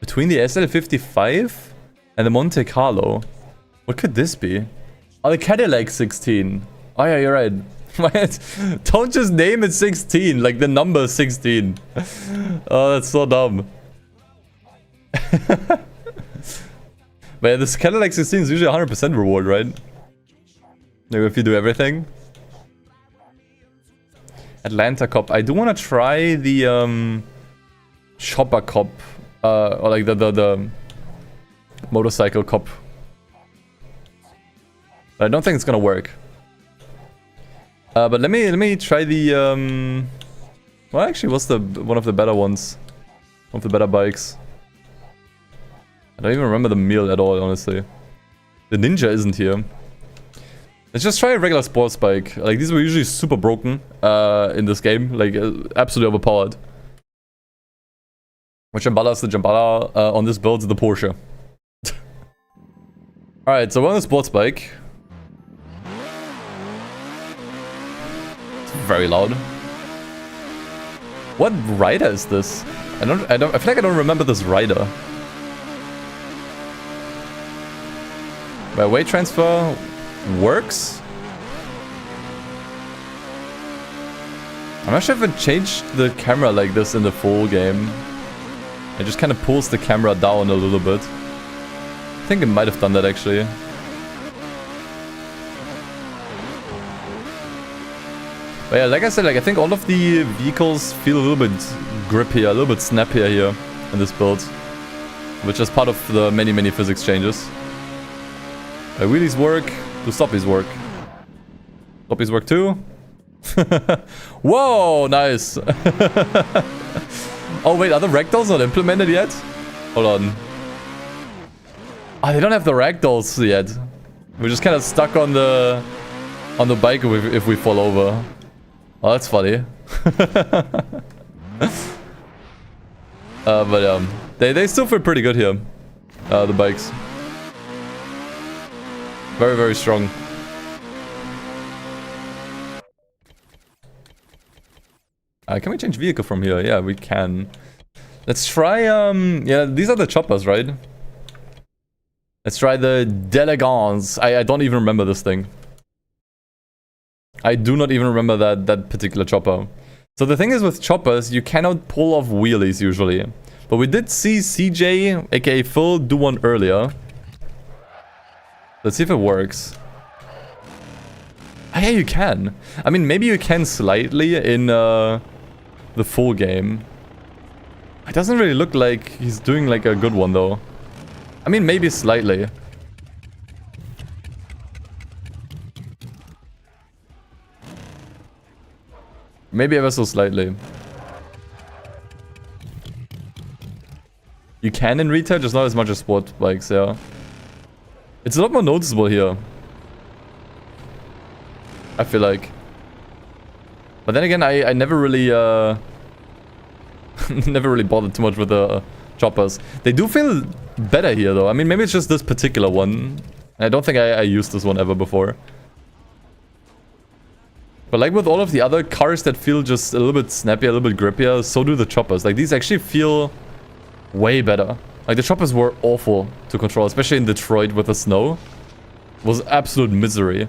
Between the SL55 and the Monte Carlo. What could this be? Oh, the Cadillac 16. Oh yeah, you're right. Don't just name it 16, like the number 16. Oh, that's so dumb. But yeah, this Cadillac 16 is usually 100% reward, right? Maybe if you do everything. Atlanta Cop. I do want to try the Chopper Cop. Or like the motorcycle cop. But I don't think it's gonna work. But let me try the well, actually, what's the one of the better ones? One of the better bikes. I don't even remember the meal at all, honestly. The Ninja isn't here. Let's just try a regular sports bike. Like, these were usually super broken in this game. Like, absolutely overpowered. Which Jambala is the Jambala on this build is the Porsche. Alright, so we're on a sports bike. It's very loud. What rider is this? I feel like I don't remember this rider. My weight transfer works? I'm not sure if it changed the camera like this in the full game. It just kind of pulls the camera down a little bit. I think it might have done that actually. But yeah, like I said, like I think all of the vehicles feel a little bit grippier, a little bit snappier here in this build, which is part of the many physics changes. Wheelies work, do stoppies work? Stoppies work too. Whoa, nice. Oh wait, are the ragdolls not implemented yet? Hold on. Oh, they don't have the ragdolls yet. We're just kind of stuck on the bike if we fall over. Oh, that's funny. But they still feel pretty good here. The bikes. Very strong. Can we change vehicle from here? Yeah, we can. Let's try, yeah, these are the choppers, right? Let's try the Delegans. I don't even remember this thing. I do not even remember that particular chopper. So the thing is with choppers, you cannot pull off wheelies usually. But we did see CJ, aka Phil, do one earlier. Let's see if it works. Oh, yeah, you can. I mean, maybe you can slightly in the full game. It doesn't really look like he's doing like a good one though. I mean, maybe slightly. Maybe ever so slightly. You can in retail, just not as much as sport bikes, yeah. It's a lot more noticeable here. I feel like. But then again, I never really never really bothered too much with the choppers. They do feel better here though. I mean, maybe it's just this particular one. I don't think I used this one ever before. But like with all of the other cars that feel just a little bit snappier, a little bit grippier, so do the choppers. Like these actually feel way better. Like the choppers were awful to control, especially in Detroit with the snow. It was absolute misery.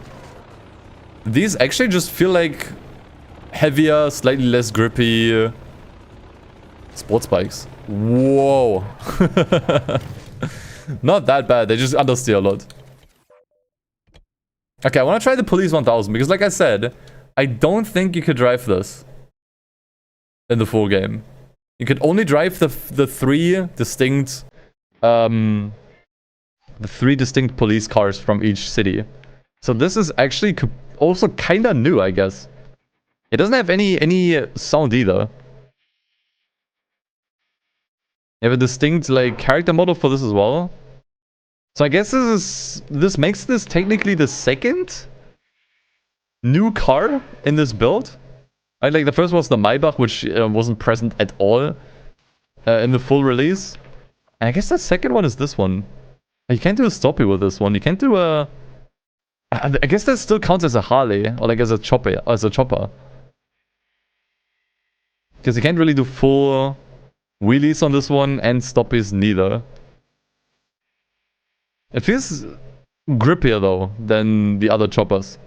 These actually just feel like heavier, slightly less grippy sports bikes. Whoa. Not that bad, they just understeer a lot. Okay, I want to try the Police 1000 because like I said, I don't think you could drive this in the full game. You could only drive the three distinct police cars from each city. So this is actually also kind of new, I guess. It doesn't have any sound either. You have a distinct like character model for this as well. So I guess this makes this technically the second new car in this build. Like the first was the Maybach, which wasn't present at all in the full release. And I guess the second one is this one. You can't do a stoppie with this one. You can't do a. I guess that still counts as a Harley or like as a chopper. Because you can't really do full wheelies on this one and stoppies neither. It feels grippier though than the other choppers.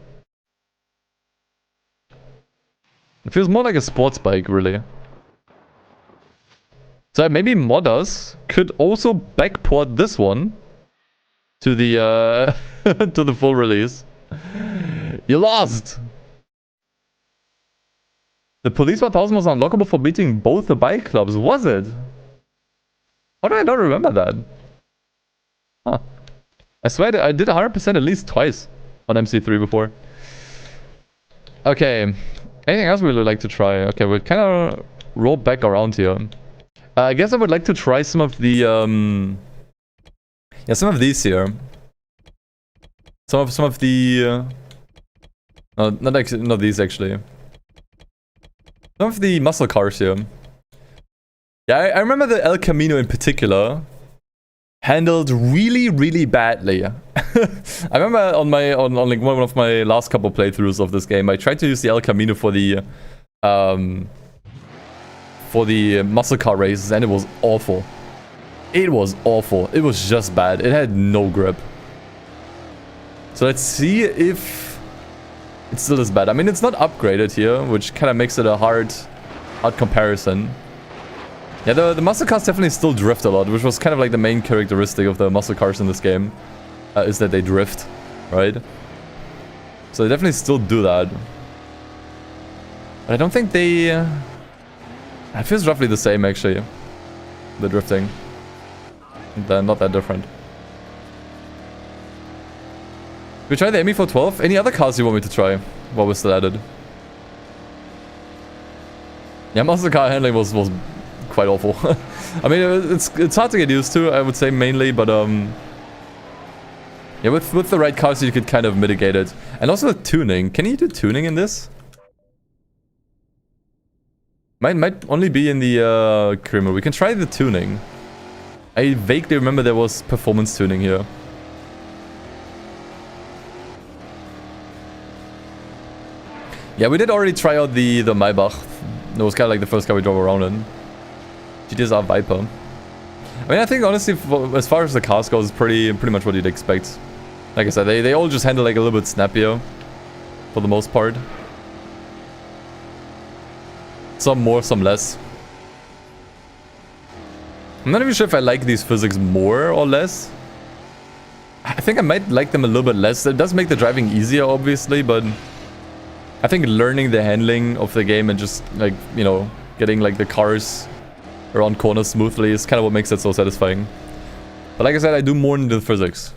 It feels more like a sports bike, really. So maybe modders could also backport this one to the to the full release. You lost. The Police 1000 was unlockable for beating both the bike clubs, was it? How do I not remember that? Huh. I swear I did 100% at least twice on MC3 before. Okay. Anything else we would like to try? Okay, we'll kind of roll back around here. I guess I would like to try some of the yeah, some of these here. Some of the not these actually. Some of the muscle cars here. Yeah, I remember the El Camino in particular handled really badly I remember on like one of my last couple playthroughs of this game, I tried to use the El Camino for the muscle car races, and it was awful. It was awful. It was just bad. It had no grip. So let's see if it still is bad. I mean, it's not upgraded here, which kind of makes it a hard comparison. Yeah, the muscle cars definitely still drift a lot, which was kind of like the main characteristic of the muscle cars in this game, is that they drift, right? So they definitely still do that. But I don't think they... it feels roughly the same, actually, the drifting. They're not that different. We try the ME412. Any other cars you want me to try while we're still at it? Yeah, muscle car handling was quite awful. I mean, it's hard to get used to, I would say, mainly, but yeah, with the right cars you could kind of mitigate it. And also the tuning. Can you do tuning in this? Might only be in the career mode. We can try the tuning. I vaguely remember there was performance tuning here. Yeah, we did already try out the Maybach. It was kind of like the first car we drove around in. GTSR Viper. I mean, I think honestly, as far as the cars goes, it's pretty much what you'd expect. Like I said, they all just handle like a little bit snappier, for the most part. Some more, some less. I'm not even sure if I like these physics more or less. I think I might like them a little bit less. It does make the driving easier, obviously, but I think learning the handling of the game and just, like, you know, getting, like, the cars around corners smoothly is kind of what makes it so satisfying. But like I said, I do more in the physics.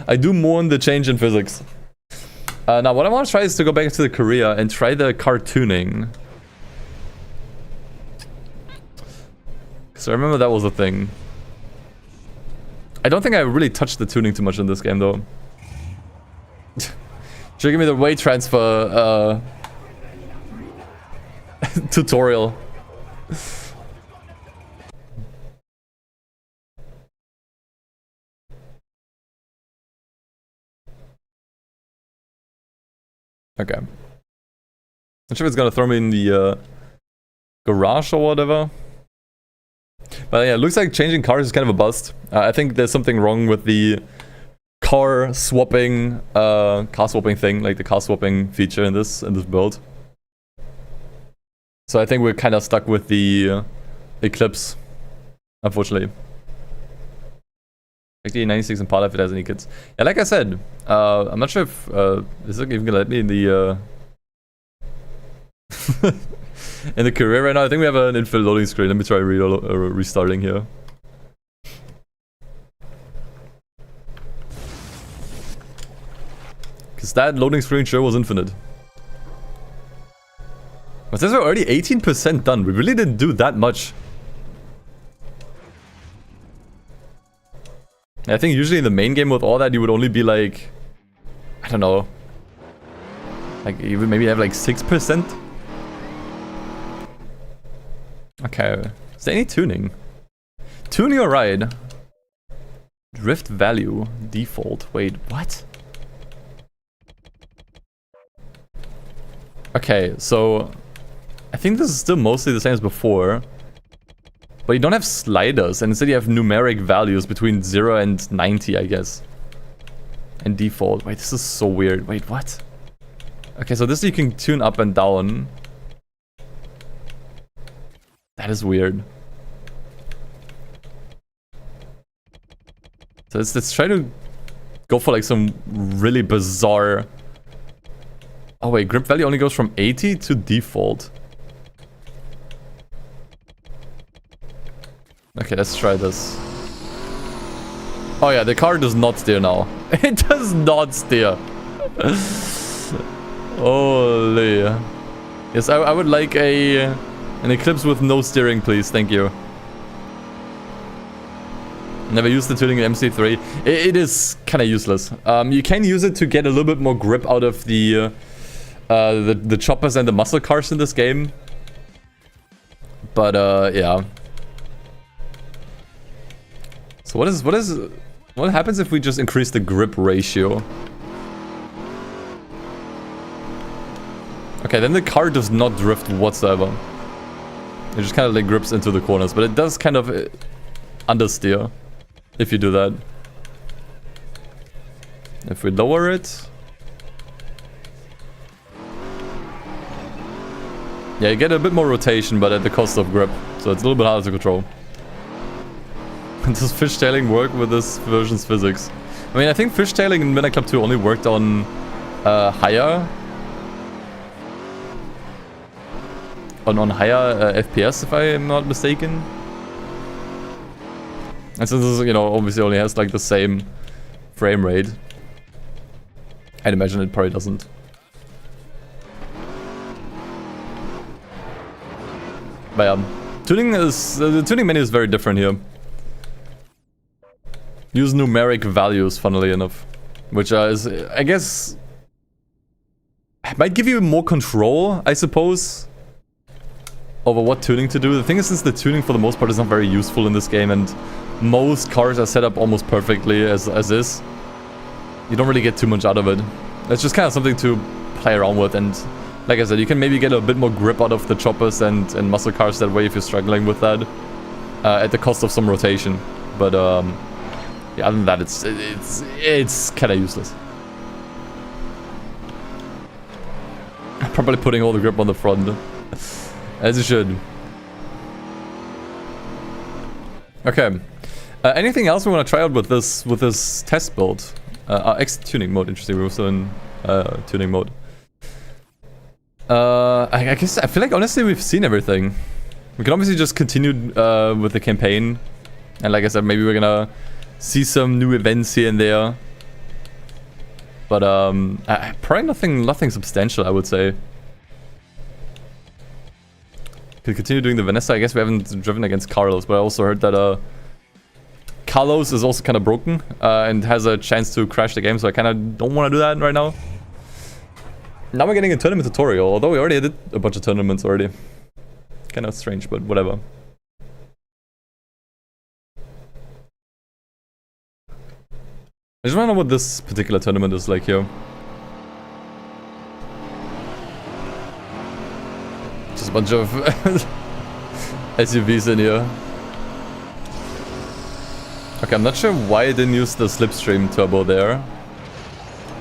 I do more in the change in physics. Now, what I want to try is to go back to the Korea and try the car tuning. So I remember that was a thing. I don't think I really touched the tuning too much in this game, though. Should give me the weight transfer tutorial. Okay. Not sure if it's gonna throw me in the garage or whatever. But yeah, it looks like changing cars is kind of a bust. I think there's something wrong with the car swapping thing, like the car swapping feature in this build. So I think we're kind of stuck with the Eclipse, unfortunately. Like 96 Impala if it has any kits. Yeah, like I said, I'm not sure if is it even gonna let me in the in the career right now. I think we have an infill loading screen. Let me try restarting here. Because that loading screen sure was infinite. But since we're already 18% done, we really didn't do that much. I think usually in the main game with all that, you would only be like, I don't know, like you would maybe have like 6%. Okay, is there any tuning? Tuning or ride? Drift value, default, wait, what? Okay, so I think this is still mostly the same as before. But you don't have sliders, and instead you have numeric values between 0 and 90, I guess. And default. Wait, this is so weird. Wait, what? Okay, so this you can tune up and down. That is weird. So let's try to go for like some really bizarre... Oh wait, grip value only goes from 80 to default. Okay, let's try this. Oh yeah, the car does not steer now. It does not steer. Holy. Yes, I would like an Eclipse with no steering, please. Thank you. Never used the tuning in MC3. It is kind of useless. You can use it to get a little bit more grip out of the choppers and the muscle cars in this game. But yeah. So what is What happens if we just increase the grip ratio? Okay, then the car does not drift whatsoever. It just kind of like grips into the corners, but it does kind of understeer if you do that. If we lower it... Yeah, you get a bit more rotation, but at the cost of grip. So it's a little bit harder to control. Does fishtailing work with this version's physics? I mean, I think fishtailing in Midnight Club 2 only worked on higher... On higher FPS, if I am not mistaken. And since this, you know, obviously only has like the same frame rate, I'd imagine it probably doesn't. But yeah, tuning is the tuning menu is very different here. Use numeric values, funnily enough, which is, I guess, might give you more control, I suppose, over what tuning to do. The thing is, since the tuning for the most part is not very useful in this game, and most cars are set up almost perfectly as is, you don't really get too much out of it. It's just kind of something to play around with, and like I said, you can maybe get a bit more grip out of the choppers and muscle cars that way if you're struggling with that, at the cost of some rotation. But yeah, other than that, it's kind of useless. Probably putting all the grip on the front, as you should. Okay. Anything else we want to try out with this test build? X tuning mode. Interesting. We were still in tuning mode. I guess I feel like honestly we've seen everything. We can obviously just continue with the campaign, and like I said, maybe we're gonna see some new events here and there. But probably nothing substantial, I would say. Could continue doing the Vanessa. I guess we haven't driven against Carlos, but I also heard that Carlos is also kind of broken and has a chance to crash the game, so I kind of don't want to do that right now. Now we're getting a tournament tutorial, although we already did a bunch of tournaments already. Kind of strange, but whatever. I just want to know what this particular tournament is like here. Just a bunch of SUVs in here. Okay, I'm not sure why I didn't use the slipstream turbo there.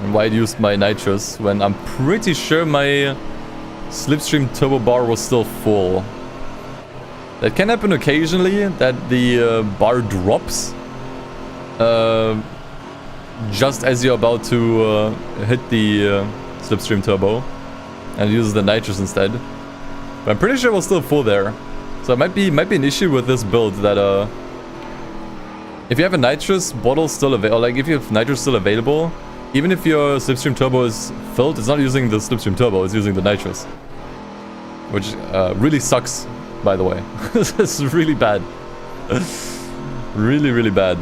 And why I used my nitrous when I'm pretty sure my slipstream turbo bar was still full. That can happen occasionally, that the bar drops just as you're about to hit the slipstream turbo and uses the nitrous instead. But I'm pretty sure it was still full there. So it might be an issue with this build that if you have a nitrous bottle still available, like if you have nitrous still available, even if your slipstream turbo is filled, it's not using the slipstream turbo, it's using the nitrous. Which really sucks, by the way. This is really bad. Really, really bad.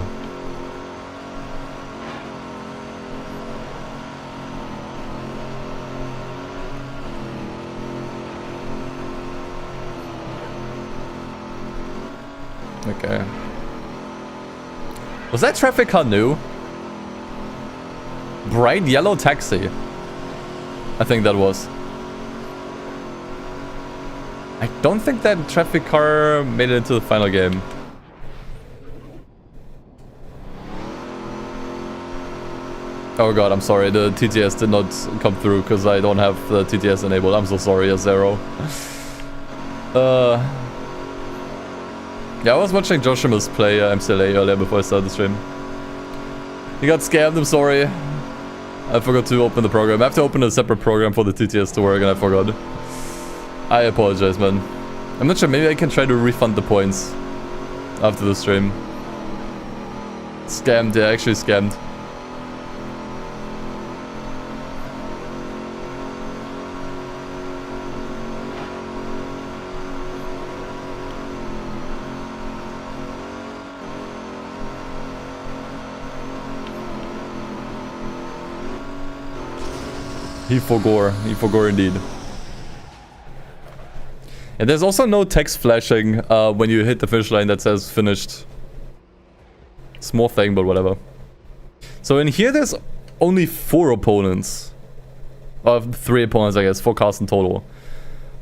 Okay. Was that traffic car new? Bright yellow taxi. I think that was. I don't think that traffic car made it into the final game. Oh god, I'm sorry. The TTS did not come through because I don't have the TTS enabled. I'm so sorry, Zero. Yeah, I was watching Joshimus play MCLA earlier before I started the stream. He got scammed, I'm sorry. I forgot to open the program. I have to open a separate program for the TTS to work and I forgot. I apologize, man. I'm not sure, maybe I can try to refund the points after the stream. Scammed, yeah, actually scammed. He forgore indeed. And there's also no text flashing when you hit the finish line that says finished. Small thing, but whatever. So in here there's only 4 opponents. Or 3 opponents, I guess. 4 cars in total.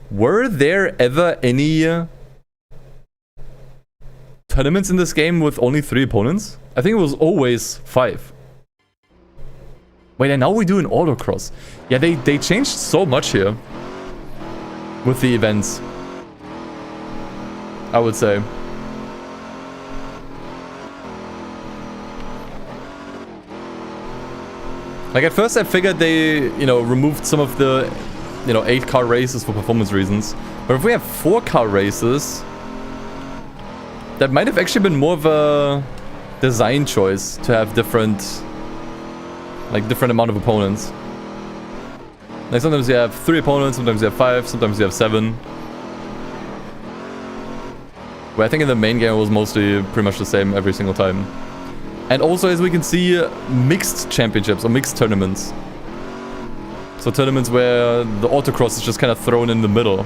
Were there ever any tournaments in this game with only 3 opponents? I think it was always 5. Wait, and now we do an autocross. Yeah, they changed so much here. With the events. I would say. Like at first I figured they, you know, removed some of the, you know, 8-car races for performance reasons. But if we have 4-car races, that might have actually been more of a design choice to have different, like different amount of opponents. Like sometimes you have 3 opponents, sometimes you have 5, sometimes you have 7. Where I think in the main game it was mostly pretty much the same every single time. And also, as we can see, mixed championships or mixed tournaments. So tournaments where the autocross is just kind of thrown in the middle.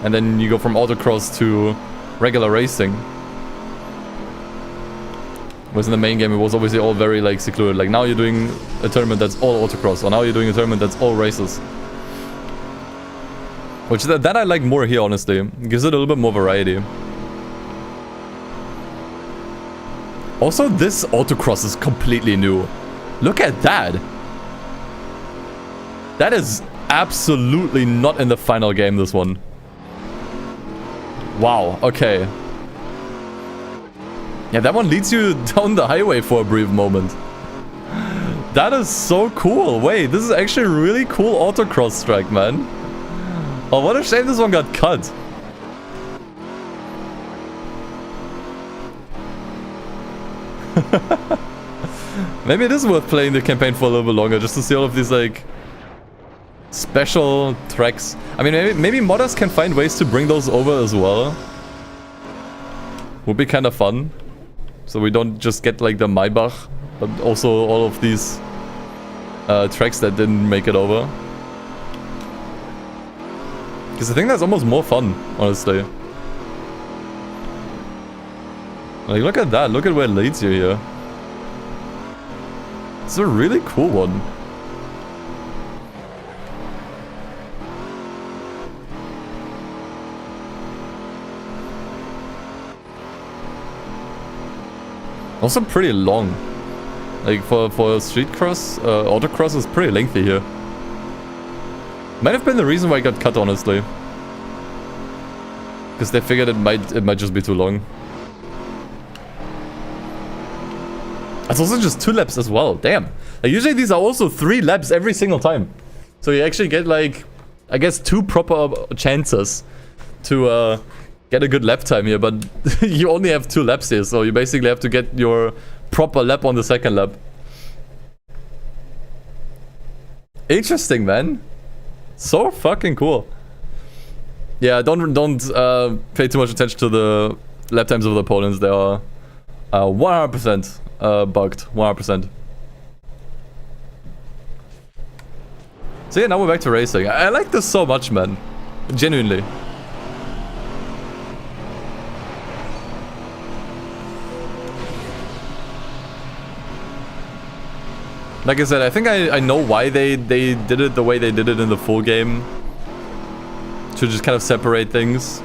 And then you go from autocross to regular racing. Whereas in the main game it was obviously all very like secluded. Like now you're doing a tournament that's all autocross. Or now you're doing a tournament that's all races. Which that I like more here, honestly. It gives it a little bit more variety. Also, this autocross is completely new. Look at that. That is absolutely not in the final game, this one. Wow, okay. Yeah, that one leads you down the highway for a brief moment. That is so cool. Wait, this is actually a really cool autocross track, man. Oh, what a shame this one got cut. Maybe it is worth playing the campaign for a little bit longer just to see all of these like special tracks. I mean, maybe modders can find ways to bring those over as well. Would be kind of fun. So we don't just get like the Maybach, but also all of these tracks that didn't make it over. Because I think that's almost more fun, honestly. Like, look at that. Look at where it leads you here. It's a really cool one. Also pretty long. Like, for street cross, autocross is pretty lengthy here. Might have been the reason why it got cut, honestly. Because they figured it might just be too long. It's also just 2 laps as well. Damn. Like usually these are also 3 laps every single time. So you actually get like, I guess 2 proper chances to get a good lap time here. But you only have 2 laps here. So you basically have to get your proper lap on the second lap. Interesting, man. So fucking cool. Yeah, don't pay too much attention to the lap times of the opponents. They are 100%. Bugged, 100%. So yeah, now we're back to racing. I like this so much, man. Genuinely. Like I said, I think I know why they did it the way they did it in the full game. To just kind of separate things.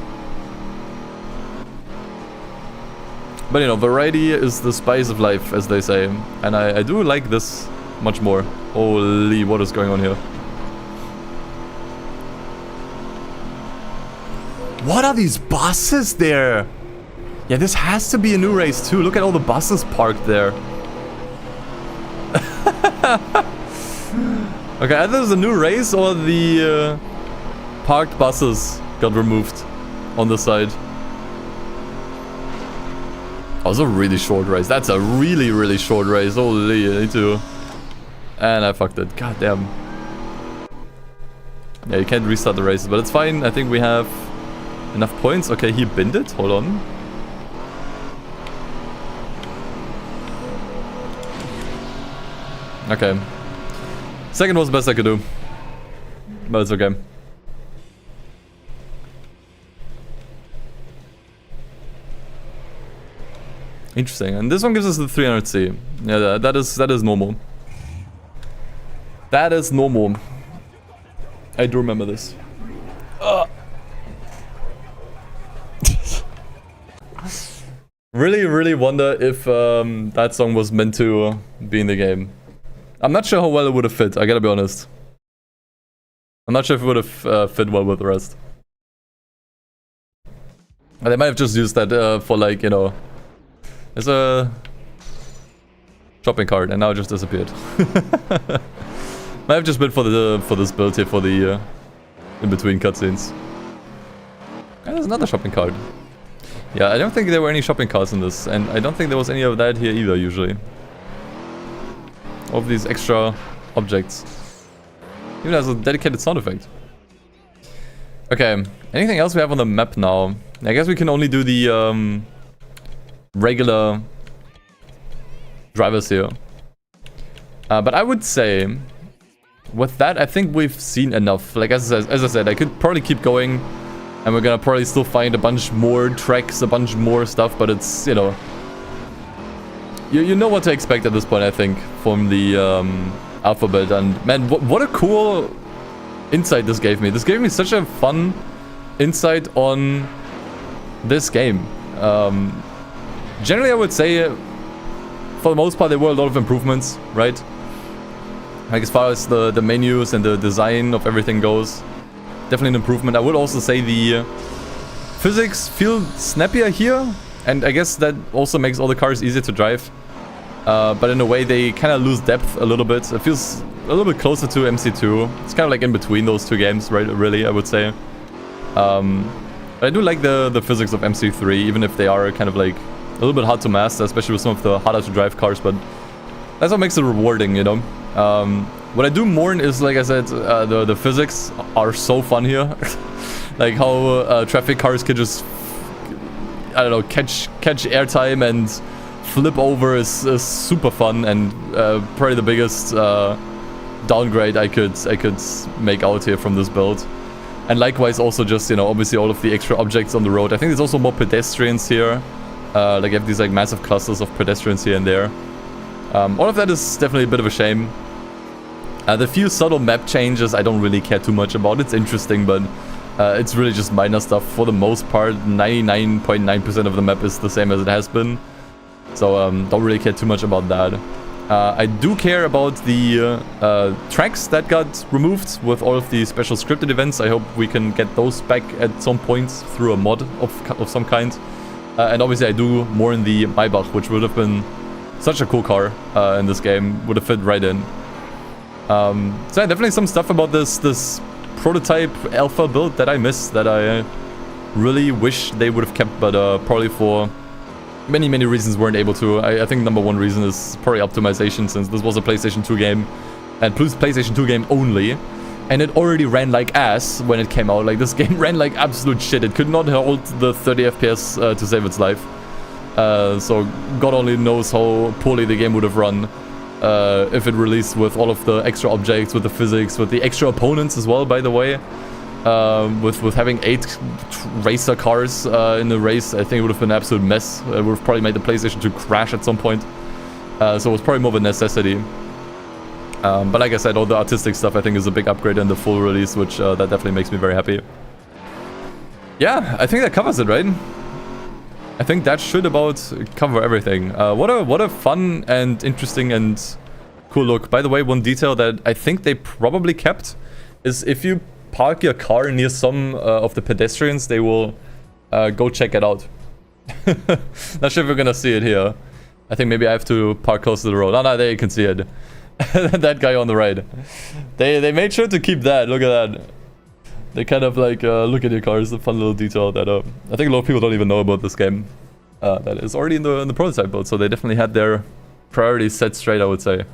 But you know, variety is the spice of life, as they say. And I do like this much more. Holy, what is going on here? What are these buses there? Yeah, this has to be a new race too. Look at all the buses parked there. Okay, either there's a new race or the parked buses got removed on the side. Oh, it's a really short race. That's a really, really short race. Holy, I need to... And I fucked it. God damn. Yeah, you can't restart the races, but it's fine. I think we have enough points. Okay, he binned it. Hold on. Okay. Second was the best I could do. But it's okay. Interesting. And this one gives us the 300C. Yeah, that is normal. That is normal. I do remember this. Really wonder if that song was meant to be in the game. I'm not sure how well it would have fit, I gotta be honest. I'm not sure if it would have fit well with the rest. They might have just used that for like, you know... There's a... shopping cart and now it just disappeared. Might have just been for this build here for the in-between cutscenes. And there's another shopping cart. Yeah, I don't think there were any shopping carts in this, and I don't think there was any of that here either, usually. All of these extra objects. Even has a dedicated sound effect. Okay, anything else we have on the map now? I guess we can only do the regular drivers here. But I would say, with that, I think we've seen enough. Like, as I said, I could probably keep going. And we're gonna probably still find a bunch more tracks, a bunch more stuff, but it's, you know... You know what to expect at this point, I think, from the alphabet. And man, what a cool insight this gave me. This gave me such a fun insight on this game. Generally, I would say, for the most part, there were a lot of improvements, right? Like, as far as the menus and the design of everything goes. Definitely an improvement. I would also say the physics feel snappier here. And I guess that also makes all the cars easier to drive. But in a way, they kind of lose depth a little bit. It feels a little bit closer to MC2. It's kind of like in between those two games, right? Really, I would say. But I do like the physics of MC3, even if they are kind of like a little bit hard to master, especially with some of the harder to drive cars. But that's what makes it rewarding, you know? What I do mourn is, like I said, the physics are so fun here. Like how traffic cars can just, I don't know, catch airtime and flip over is super fun, and probably the biggest downgrade I could make out here from this build. And likewise also just, you know, obviously all of the extra objects on the road. I think there's also more pedestrians here. Like you have these like massive clusters of pedestrians here and there. All of that is definitely a bit of a shame. The few subtle map changes I don't really care too much about. It's interesting, but it's really just minor stuff. For the most part, 99.9% of the map is the same as it has been. So don't really care too much about that. I do care about the tracks that got removed with all of the special scripted events. I hope we can get those back at some point through a mod of some kind. And obviously I do more in the Maybach, which would have been such a cool car in this game. Would have fit right in. So yeah, definitely some stuff about this prototype alpha build that I missed, that I really wish they would have kept, but probably for many reasons weren't able to. I think number one reason is probably optimization, since this was a PlayStation 2 game, and plus PlayStation 2 game only, and it already ran like ass when it came out. Like, this game ran like absolute shit. It could not hold the 30 FPS to save its life. So God only knows how poorly the game would have run if it released with all of the extra objects, with the physics, with the extra opponents as well, by the way. With having 8 racer cars in the race, I think it would have been an absolute mess. It would have probably made the PlayStation 2 crash at some point. So it was probably more of a necessity. But like I said, all the artistic stuff I think is a big upgrade in the full release, which that definitely makes me very happy. Yeah, I think that covers it, right? I think that should about cover everything. What a fun and interesting and cool look. By the way, one detail that I think they probably kept is if you park your car near some of the pedestrians, they will go check it out. Not sure if we're gonna see it here. I think maybe I have to park close to the road. Oh no, there you can see it. That guy on the right. They made sure to keep that. Look at that. They kind of like look at your car. It's a fun little detail that I think a lot of people don't even know about this game. That is already in the prototype build, so they definitely had their priorities set straight, I would say.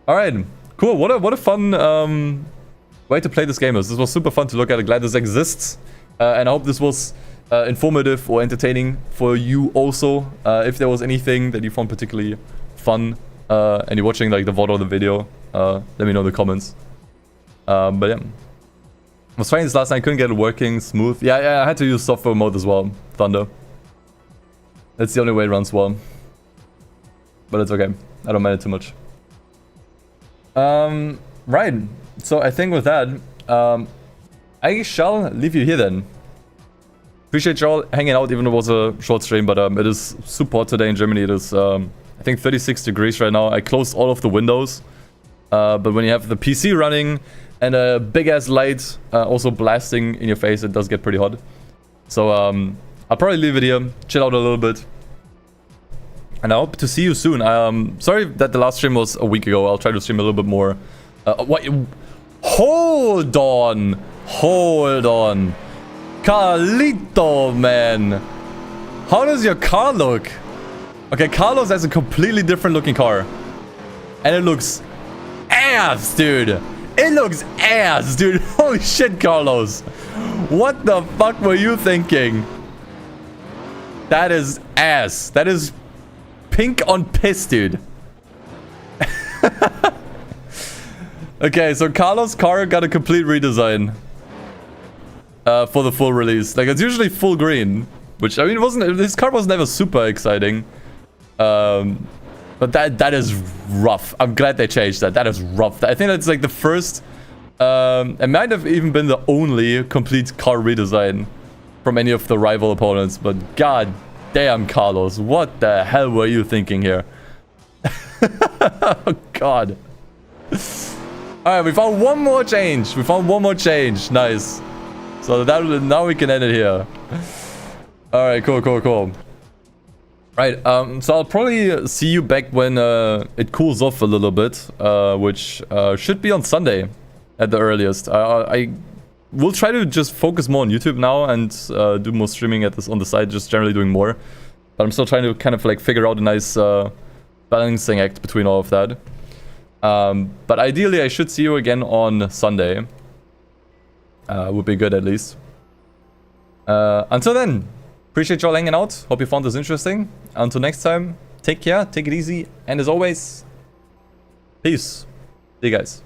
All right, cool. What a fun way to play this game is. This was super fun to look at. Glad this exists, and I hope this was informative or entertaining for you also. If there was anything that you found particularly fun and you're watching like the VOD or the video, let me know in the comments. But yeah, I was trying this last night, couldn't get it working smooth. Yeah, I had to use software mode as well, Thunder. That's the only way it runs well. But it's okay. I don't mind it too much. Right. So I think with that, I shall leave you here then. Appreciate y'all hanging out, even though it was a short stream, but it is super hot today in Germany. It is, I think, 36 degrees right now. I closed all of the windows. But when you have the PC running and a big-ass light also blasting in your face, it does get pretty hot. So I'll probably leave it here, chill out a little bit. And I hope to see you soon. Sorry that the last stream was a week ago. I'll try to stream a little bit more. What? Hold on. Hold on. Carlito, man. How does your car look? Okay, Carlos has a completely different looking car. And it looks ass, dude. It looks ass, dude. Holy shit, Carlos. What the fuck were you thinking? That is ass. That is pink on piss, dude. Okay, so Carlos' car got a complete redesign. For the full release. Like, it's usually full green. Which, I mean, it wasn't... His car was never super exciting. But that is rough. I'm glad they changed that. That is rough. I think that's like the first... it might have even been the only complete car redesign from any of the rival opponents. But god damn, Carlos. What the hell were you thinking here? Oh, god. Alright, we found one more change. We found one more change. Nice. So that, now we can end it here. Alright, cool. Right, so I'll probably see you back when it cools off a little bit, which should be on Sunday at the earliest. I will try to just focus more on YouTube now and do more streaming on the side, just generally doing more. But I'm still trying to kind of like figure out a nice balancing act between all of that. But ideally, I should see you again on Sunday. Would be good at least. Until then, appreciate y'all hanging out. Hope you found this interesting. Until next time, take care, take it easy, and as always, peace. See you guys.